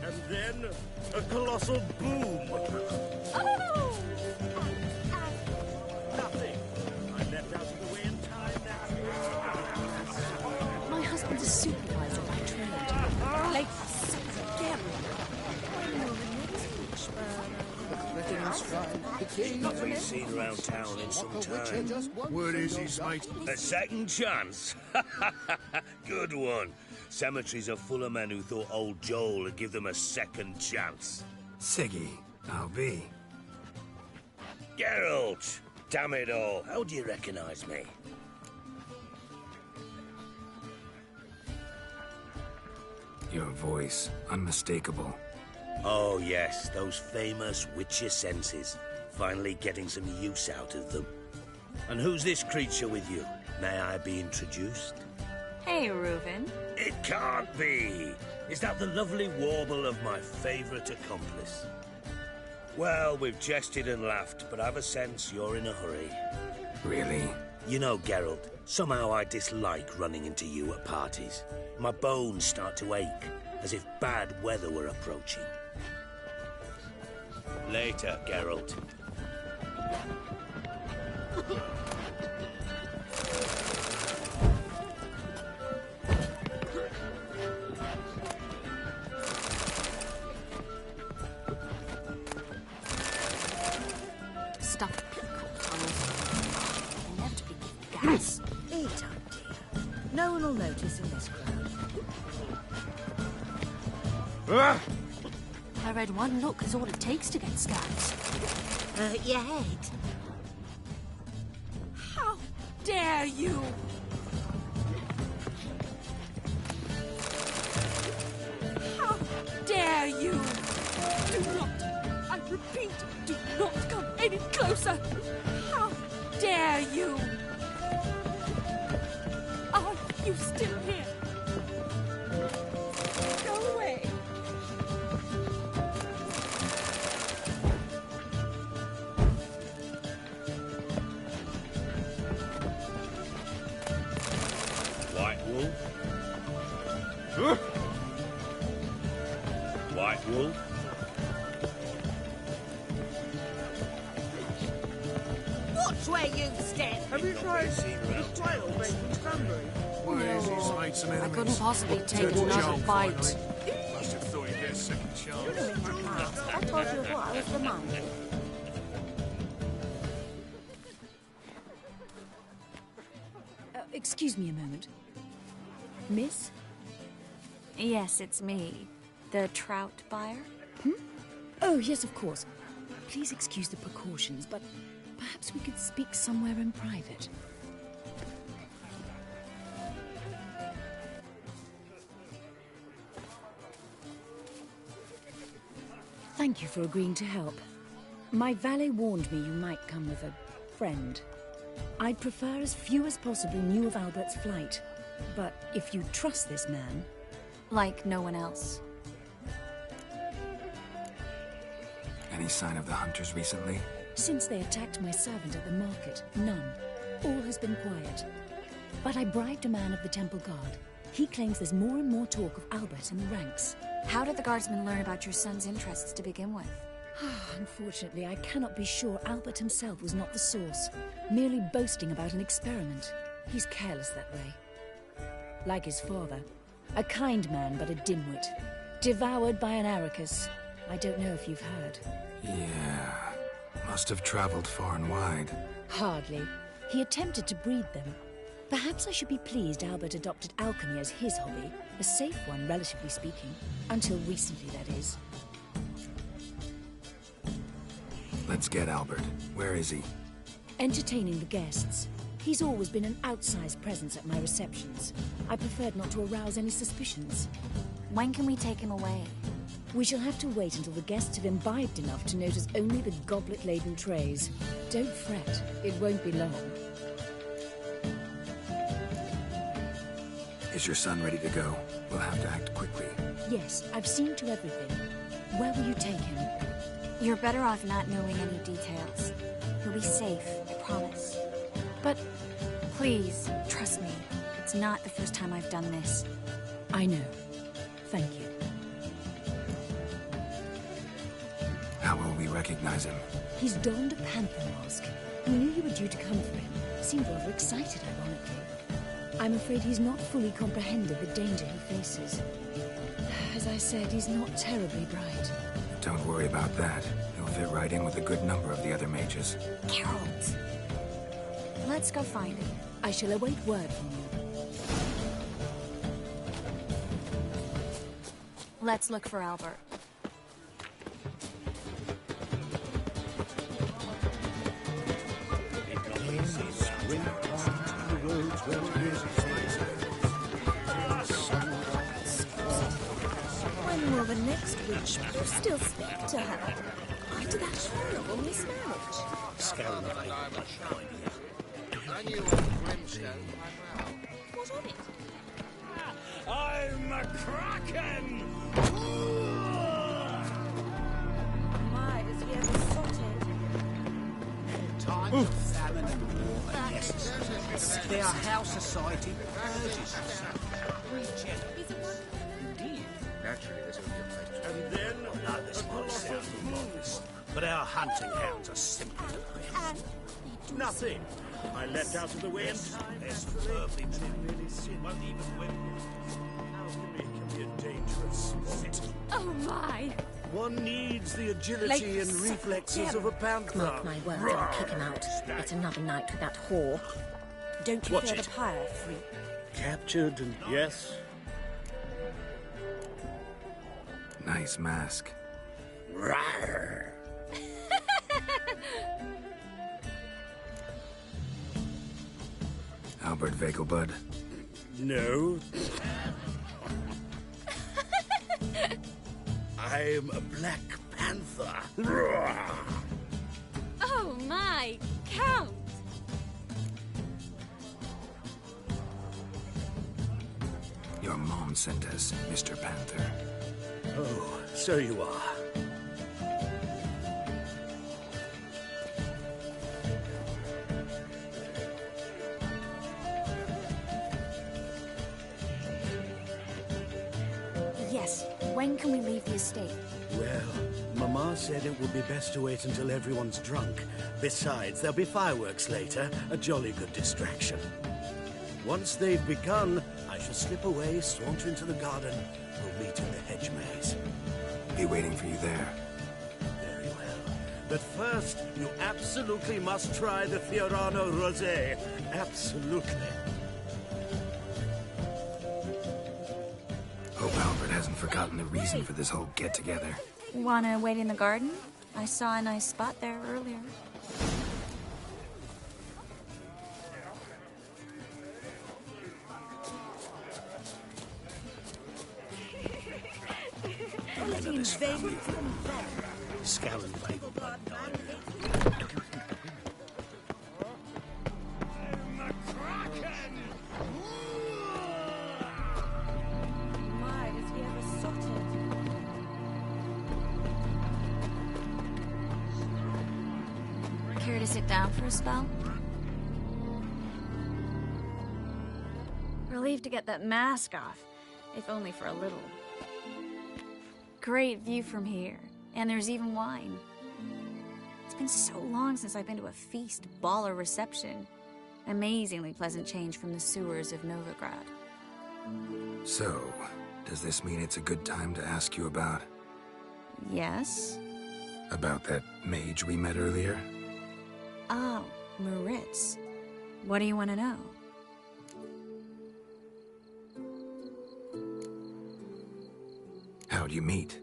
And then a colossal boom. Oh! Nothing. I leapt out of the way in time now. My husband's a supervisor by trade. Like, again. Not been seen around town in some time. Word is he's mate. A second chance. Good one. Cemeteries are full of men who thought old Joel would give them a second chance. Siggy, I'll be. Geralt! Damn it all. How do you recognize me? Your voice, unmistakable. Oh, yes, those famous Witcher senses. Finally getting some use out of them. And who's this creature with you? May I be introduced? Hey, Reuven. It can't be! Is that the lovely warble of my favourite accomplice? Well, we've jested and laughed, but I've a sense you're in a hurry. Really? You know, Geralt, somehow I dislike running into you at parties. My bones start to ache. as if bad weather were approaching. Later, Geralt. Stuffed peacock tunnels. Inevitably gas. Eat up, dear. No one will notice in this crowd. I read one look is all it takes to get scabs. Your head. How dare you! How dare you! Do not, I repeat, do not come any closer! How dare you! Are you still here? Go away! White Wolf? White Wolf? Watch where you stand. Have you tried the quail bacon cranberry? No, I couldn't possibly take another bite. Must have thought you'd get a second chance. I told you what I was reminded. Excuse me a moment. Miss? Yes, it's me. The trout buyer? Oh, yes, of course. Please excuse the precautions, but perhaps we could speak somewhere in private. Thank you for agreeing to help. My valet warned me you might come with a friend. I'd prefer as few as possible knew of Albert's flight. But if you trust this man... Like no one else. Any sign of the hunters recently? Since they attacked my servant at the market, none. All has been quiet. But I bribed a man of the Temple Guard. He claims there's more and more talk of Albert in the ranks. How did the guardsmen learn about your son's interests to begin with? Unfortunately, I cannot be sure Albert himself was not the source, merely boasting about an experiment. He's careless that way. Like his father. A kind man, but a dimwit. Devoured by an Arrakis. I don't know if you've heard. Yeah. Must have traveled far and wide. Hardly. He attempted to breed them. Perhaps I should be pleased Albert adopted alchemy as his hobby. A safe one, relatively speaking. Until recently, that is. Let's get Albert. Where is he? Entertaining the guests. He's always been an outsized presence at my receptions. I preferred not to arouse any suspicions. When can we take him away? We shall have to wait until the guests have imbibed enough to notice only the goblet-laden trays. Don't fret, it won't be long. Is your son ready to go? We'll have to act quickly. Yes, I've seen to everything. Where will you take him? You're better off not knowing any details. He'll be safe, I promise. But... Please, trust me. It's not the first time I've done this. I know. Thank you. How will we recognize him? He's donned a panther mask. We knew you were due to come for him. Seemed rather excited, ironically. I'm afraid he's not fully comprehended the danger he faces. As I said, he's not terribly bright. Don't worry about that. He'll fit right in with a good number of the other mages. Geralt! Let's go find him. I shall await word from you. Let's look for Albert. When will the next witch still speak to her? After that horrible mismarriage? What on it? I'm a kraken! My, does he ever sorted? Times of famine and war are necessary. They are how society purges itself. Indeed, that And then Now this might sound modest, but our hunting hounds are simply nothing. I leapt out of the way in time. There's perfect really sin. Won't even whip. Alchemy can be a dangerous sport. Oh my! One needs the agility and reflexes of a panther. Mark my words, I'll kick him out. It's another night with that whore. Don't you Watch fear it. the pyre, freak? Captured and yes. Nice mask. Rawr. Albert Vegelbud. No. I'm a Black Panther. Rawr. Oh my! Count! Your mom sent us, Mr. Panther. Oh, so you are. Yes. When can we leave the estate? Well, Mama said it would be best to wait until everyone's drunk. Besides, there'll be fireworks later, a jolly good distraction. Once they've begun, I shall slip away, saunter into the garden. We'll meet in the hedge maze. Be waiting for you there. Very well. But first, you absolutely must try the Fiorano Rosé. Absolutely. Hope Albert hasn't forgotten the reason for this whole get-together. Wanna wait in the garden? I saw a nice spot there earlier. Scallon bagel. My, does he ever sot it? Care to sit down for a spell? Relieved to get that mask off, if only for a little. Great view from here, and there's even wine. It's been so long since I've been to a feast, ball, or reception. Amazingly pleasant change from the sewers of Novigrad. So, does this mean it's a good time to ask you about... Yes? About that mage we met earlier? Oh, Maritz. What do you want to know? How'd you meet?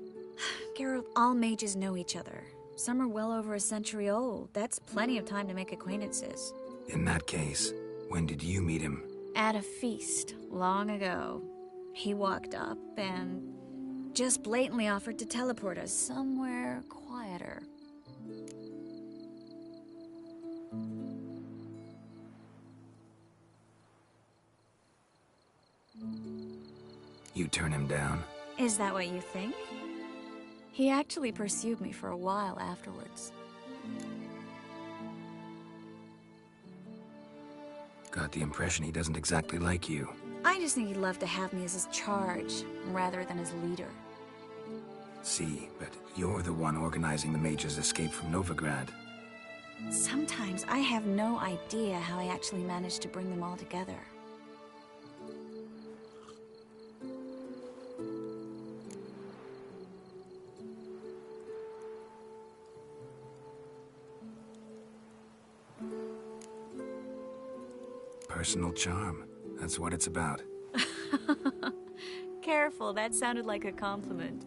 Geralt, all mages know each other. Some are well over a century old. That's plenty of time to make acquaintances. In that case, when did you meet him? At a feast, long ago. He walked up and just blatantly offered to teleport us somewhere quieter. You turn him down? Is that what you think? He actually pursued me for a while afterwards. Got the impression he doesn't exactly like you. I just think he'd love to have me as his charge, rather than his leader. See, but you're the one organizing the mage's escape from Novigrad. Sometimes I have no idea how I actually managed to bring them all together. Personal charm. That's what it's about. Careful, that sounded like a compliment.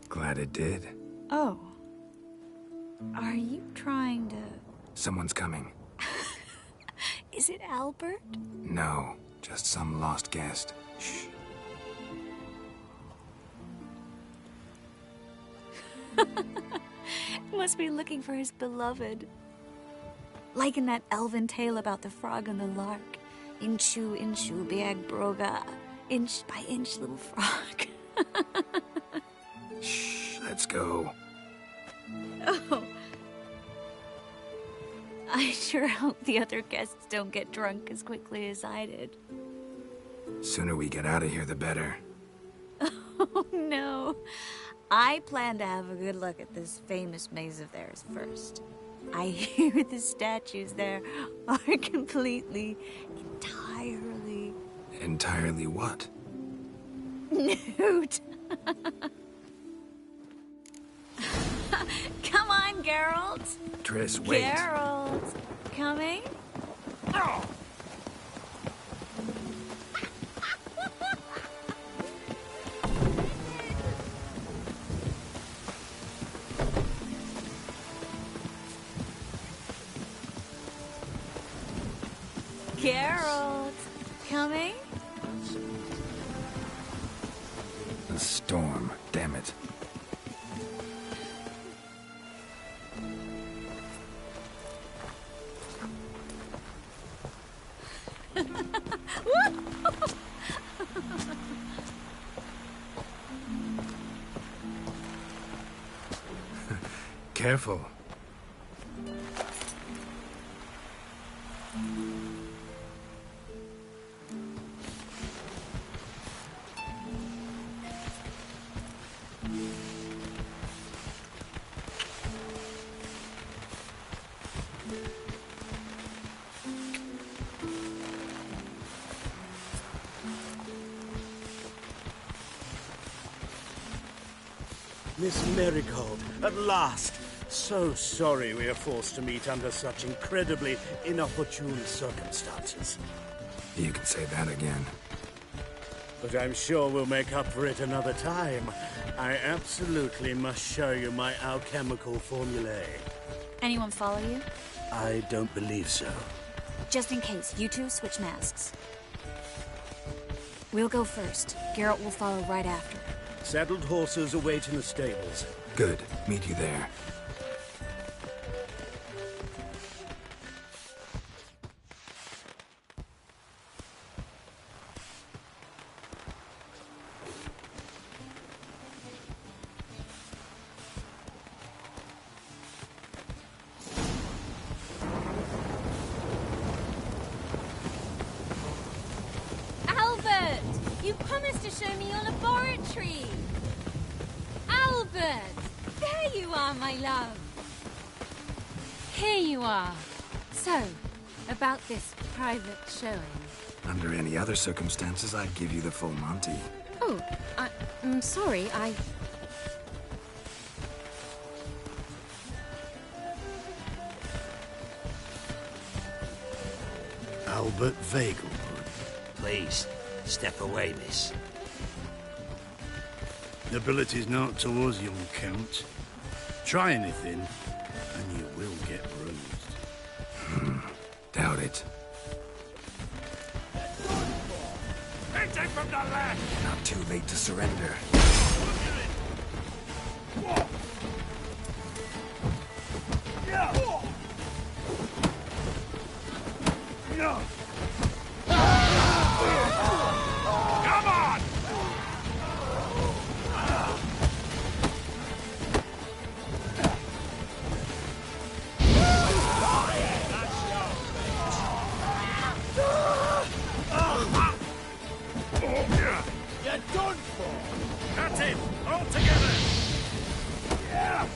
Glad it did. Oh. Are you trying to... Someone's coming. Is it Albert? No, just some lost guest. Shh. Must be looking for his beloved. Like in that elven tale about the frog and the lark. Inchu, inchu, biag broga. Inch by inch, little frog. Shh, let's go. Oh. I sure hope the other guests don't get drunk as quickly as I did. Sooner we get out of here, the better. Oh, no. I plan to have a good look at this famous maze of theirs first. I hear the statues there are completely, entirely... Entirely what? Nude. Come on, Geralt. Triss, wait. Geralt. Coming? Oh! Geralt. Coming? A storm, damn it. Careful. Miss Marigold, at last! So sorry we are forced to meet under such incredibly inopportune circumstances. You can say that again. But I'm sure we'll make up for it another time. I absolutely must show you my alchemical formulae. Anyone follow you? I don't believe so. Just in case, you two switch masks. We'll go first. Geralt will follow right after. Saddled horses await in the stables. Good. Meet you there. Albert! You promised to show me your laboratory! Albert! There you are, my love! Here you are. So, about this private showing. Under any other circumstances, I'd give you the full Monty. Oh, I'm sorry, Albert Vagel. Please, step away, miss. Ability's not towards young Count. Try anything, and you will get bruised. Doubt it. Hit it from the left! Not too late to surrender. Come on! You're done for! That's it! All together! Yeah!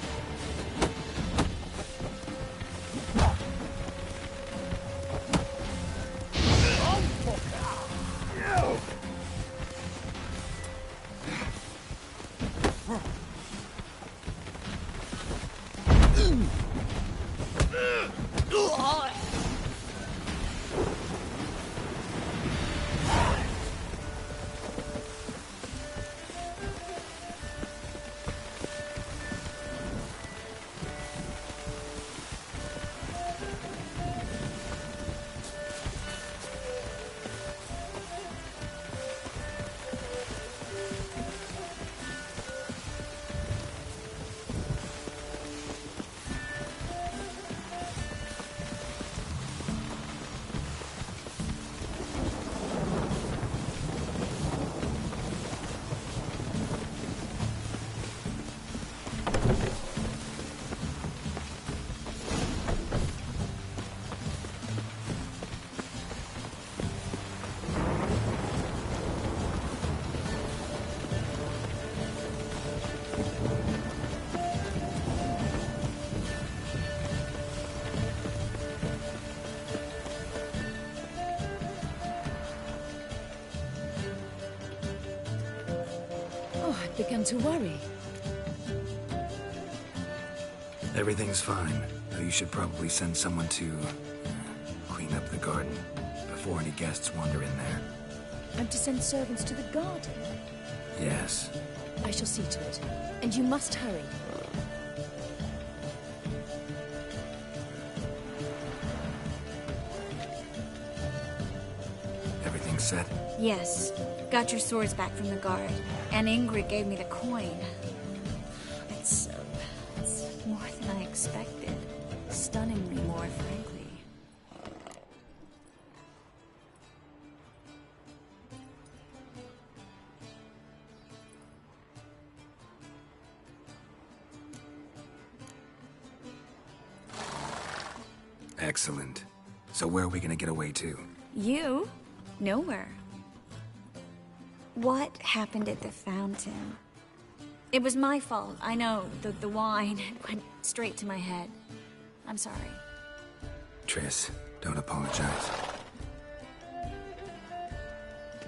I've begun to worry. Everything's fine, though you should probably send someone to clean up the garden before any guests wander in there. I'm to send servants to the garden? Yes. I shall see to it. And you must hurry. Everything set? Yes. Got your swords back from the guard. And Ingrid gave me the coin. It's more than I expected. Stunningly more, frankly. Excellent. So where are we gonna get away to? You? Nowhere. What happened at the fountain? It was my fault. I know. The wine went straight to my head. I'm sorry. Triss, don't apologize.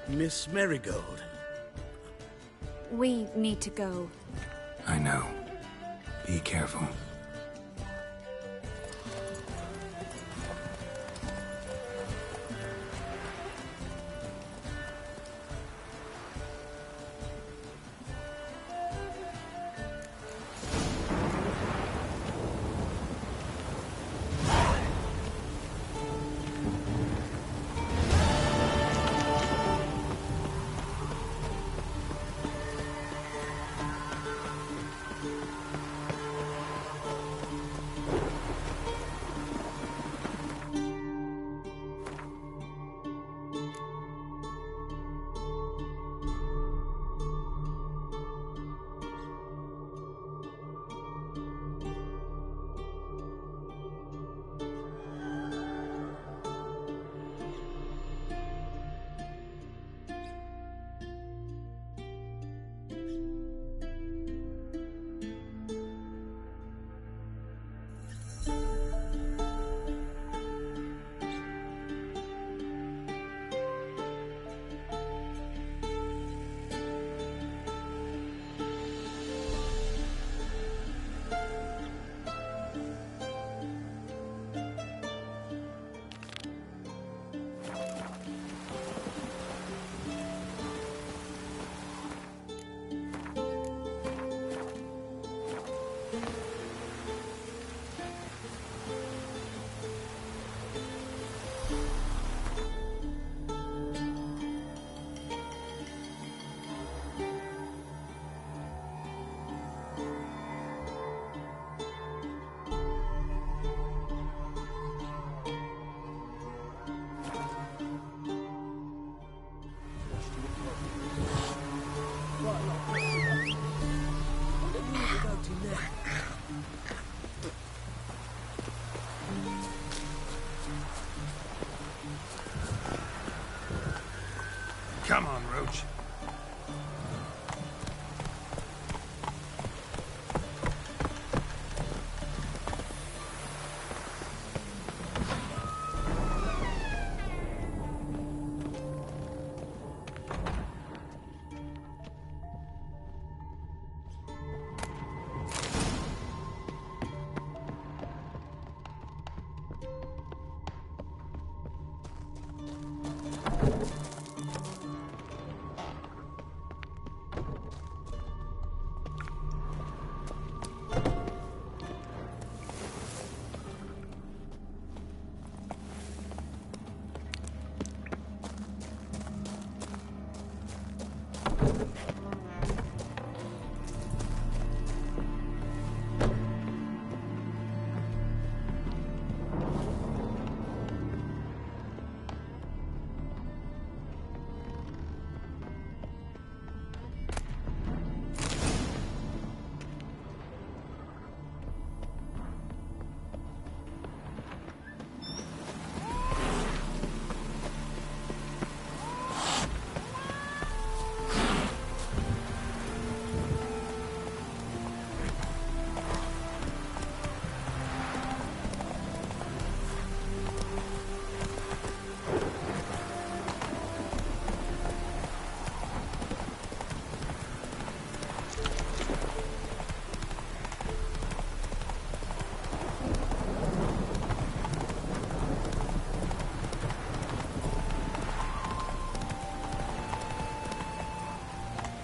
Miss Marigold. We need to go. I know. Be careful. Come on, Roach.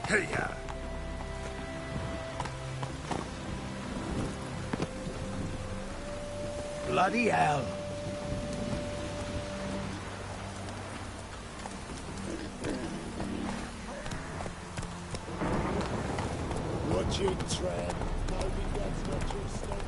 Hey-ya! Bloody hell! Watch your tread. Maybe that's not your step.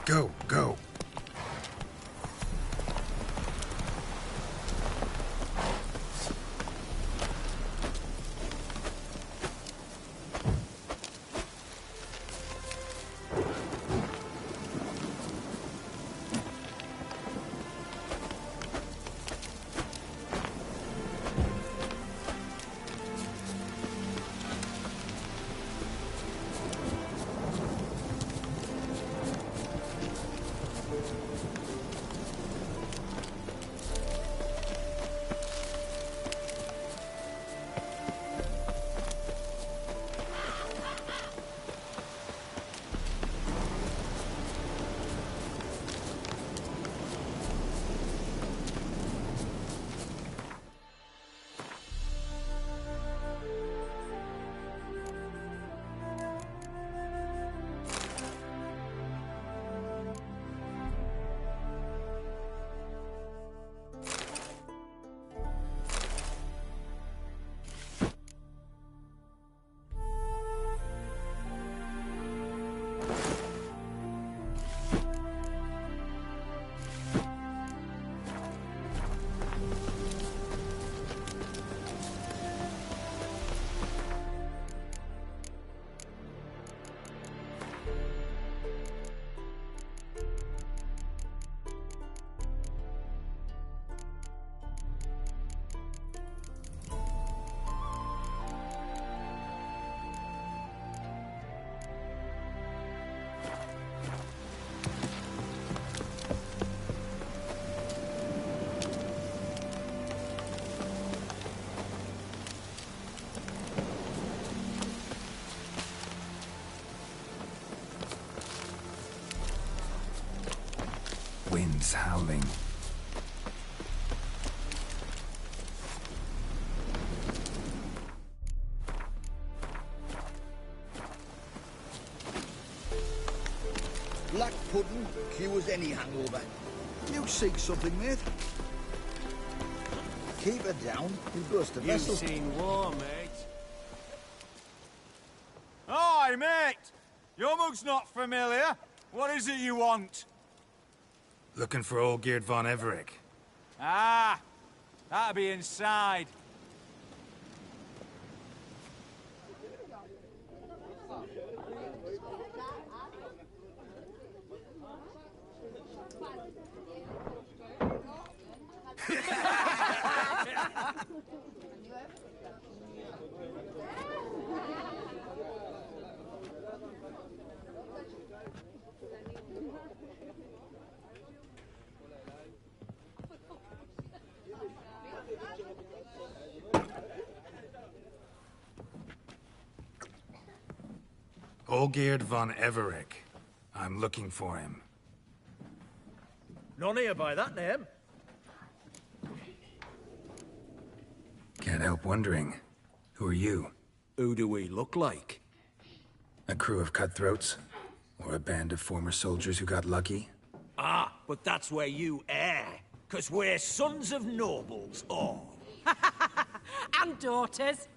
Go, go. Wind's howling. Black pudding cures any hangover. You seek something, mate? Keep her down, you burst a vessel. You've seen war, mate. Hi, mate! Your mug's not familiar. What is it you want? Looking for old Geert von Everec. Ah! That'll be inside. Olgierd von Everec. I'm looking for him. None here by that name. Can't help wondering. Who are you? Who do we look like? A crew of cutthroats? Or a band of former soldiers who got lucky? Ah, but that's where you err. 'Cause we're sons of nobles, all. And daughters.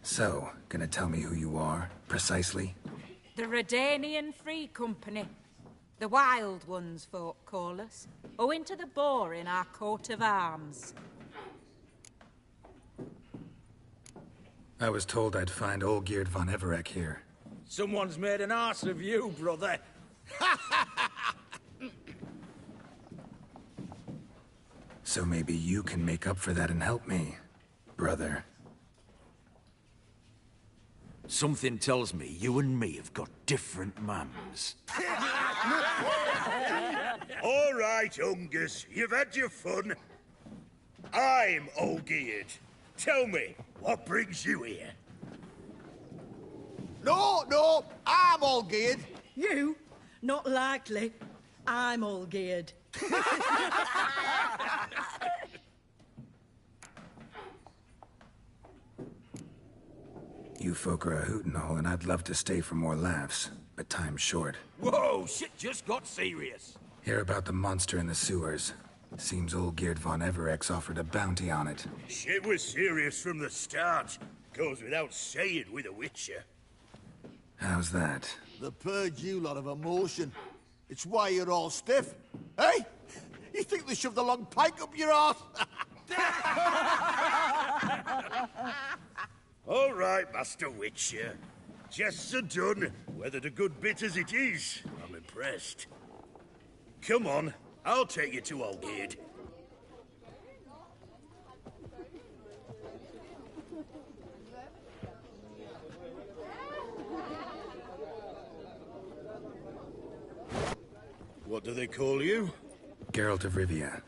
So, gonna tell me who you are, precisely? The Redanian Free Company. The Wild Ones, folk call us. Owing to the boar in our coat of arms. I was told I'd find Olgierd von Everec here. Someone's made an arse of you, brother. So maybe you can make up for that and help me, brother. Something tells me you and me have got different mums. All right, Ungus, you've had your fun. I'm Olgierd. Tell me, what brings you here? No, I'm all geared. You? Not likely. I'm all geared. You folk are a hoot and all, and I'd love to stay for more laughs, but time's short. Whoa, shit just got serious. Hear about the monster in the sewers. Seems Olgierd von Everec offered a bounty on it. Shit was serious from the start. Goes without saying with a Witcher. How's that? The purge you lot of emotion. It's why you're all stiff. Hey? You think they shoved a long pike up your arse? All right, Master Witcher. Jests are done. Whether the good bit as it is, I'm impressed. Come on, I'll take you to Olgierd. What do they call you? Geralt of Rivia.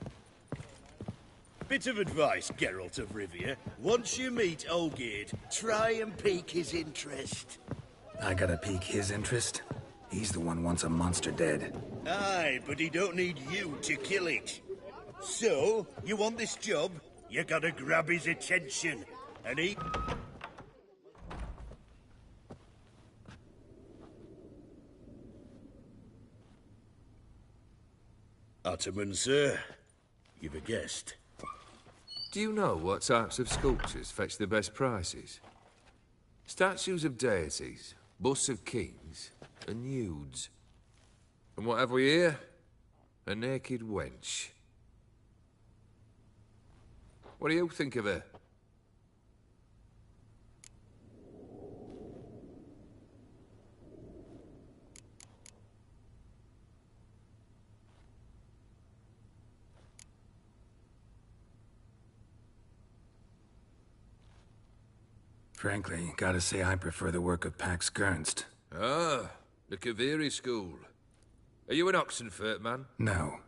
Bit of advice, Geralt of Rivia. Once you meet Olgierd, try and pique his interest. I gotta pique his interest? He's the one wants a monster dead. Aye, but he don't need you to kill it. So, you want this job? You gotta grab his attention. And he... Ottoman, sir. You've a guest. Do you know what types of sculptures fetch the best prices? Statues of deities, busts of kings, and nudes. And what have we here? A naked wench. What do you think of her? Frankly, gotta say I prefer the work of Pax Gernst. Ah, the Kaviri school. Are you an Oxenfurt man? No.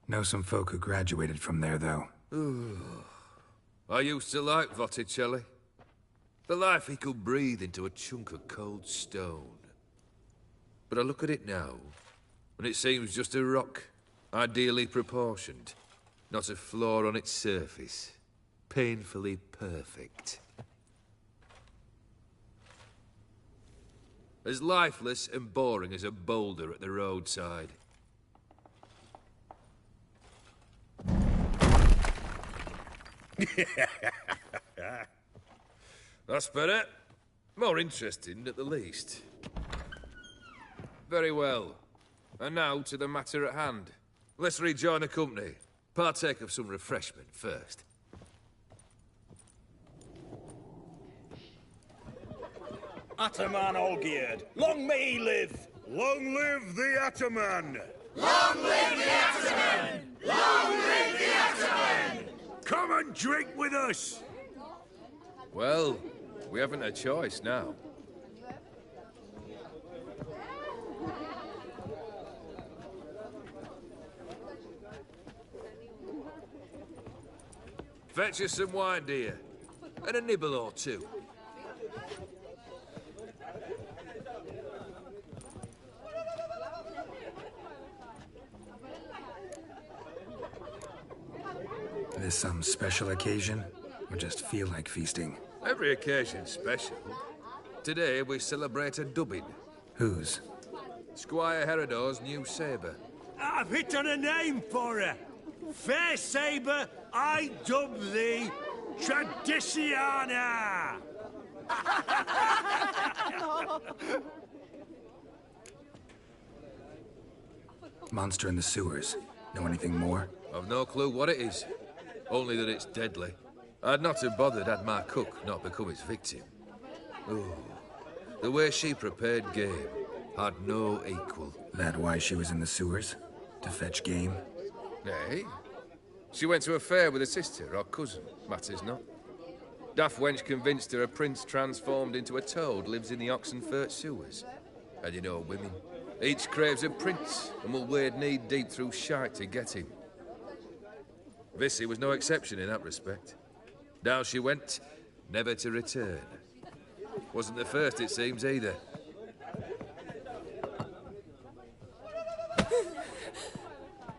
Know some folk who graduated from there, though. I used to like Botticelli. The life he could breathe into a chunk of cold stone. But I look at it now, and it seems just a rock, ideally proportioned. Not a flaw on its surface. Painfully perfect. As lifeless and boring as a boulder at the roadside. That's better. More interesting, at the least. Very well. And now to the matter at hand. Let's rejoin the company. Partake of some refreshment first. Ataman Olgierd, long may he live! Long live the Ataman! Long live the Ataman! Long live the Ataman! Come and drink with us! Well, we haven't a choice now. Fetch us some wine, dear. And a nibble or two. This some special occasion? Or just feel like feasting? Every occasion's special. Today we celebrate a dubbing. Whose? Squire Herodor's new sabre. I've hit on a name for her. Fair sabre, I dub thee Tradiciana. Monster in the sewers. Know anything more? I've no clue what it is. Only that it's deadly. I'd not have bothered had my cook not become its victim. Oh, the way she prepared game had no equal. That why she was in the sewers? To fetch game? Nay. She went to a fair with her sister or cousin, matters not. Daft wench convinced her a prince transformed into a toad lives in the Oxenfurt sewers. And you know women. Each craves a prince and will wade knee-deep through shite to get him. Vissy was no exception in that respect. Down she went, never to return. Wasn't the first, it seems, either.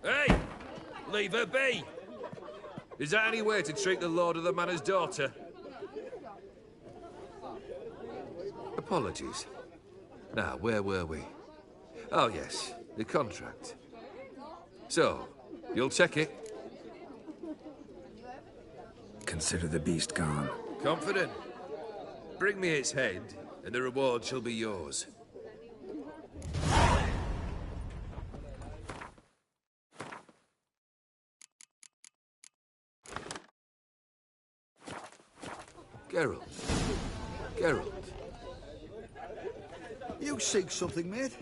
Hey! Leave her be! Is that any way to treat the lord of the manor's daughter? Apologies. Now, where were we? Oh, yes, the contract. So, you'll check it? Consider the beast gone. Confident. Bring me its head, and the reward shall be yours. Geralt. You seek something, mate?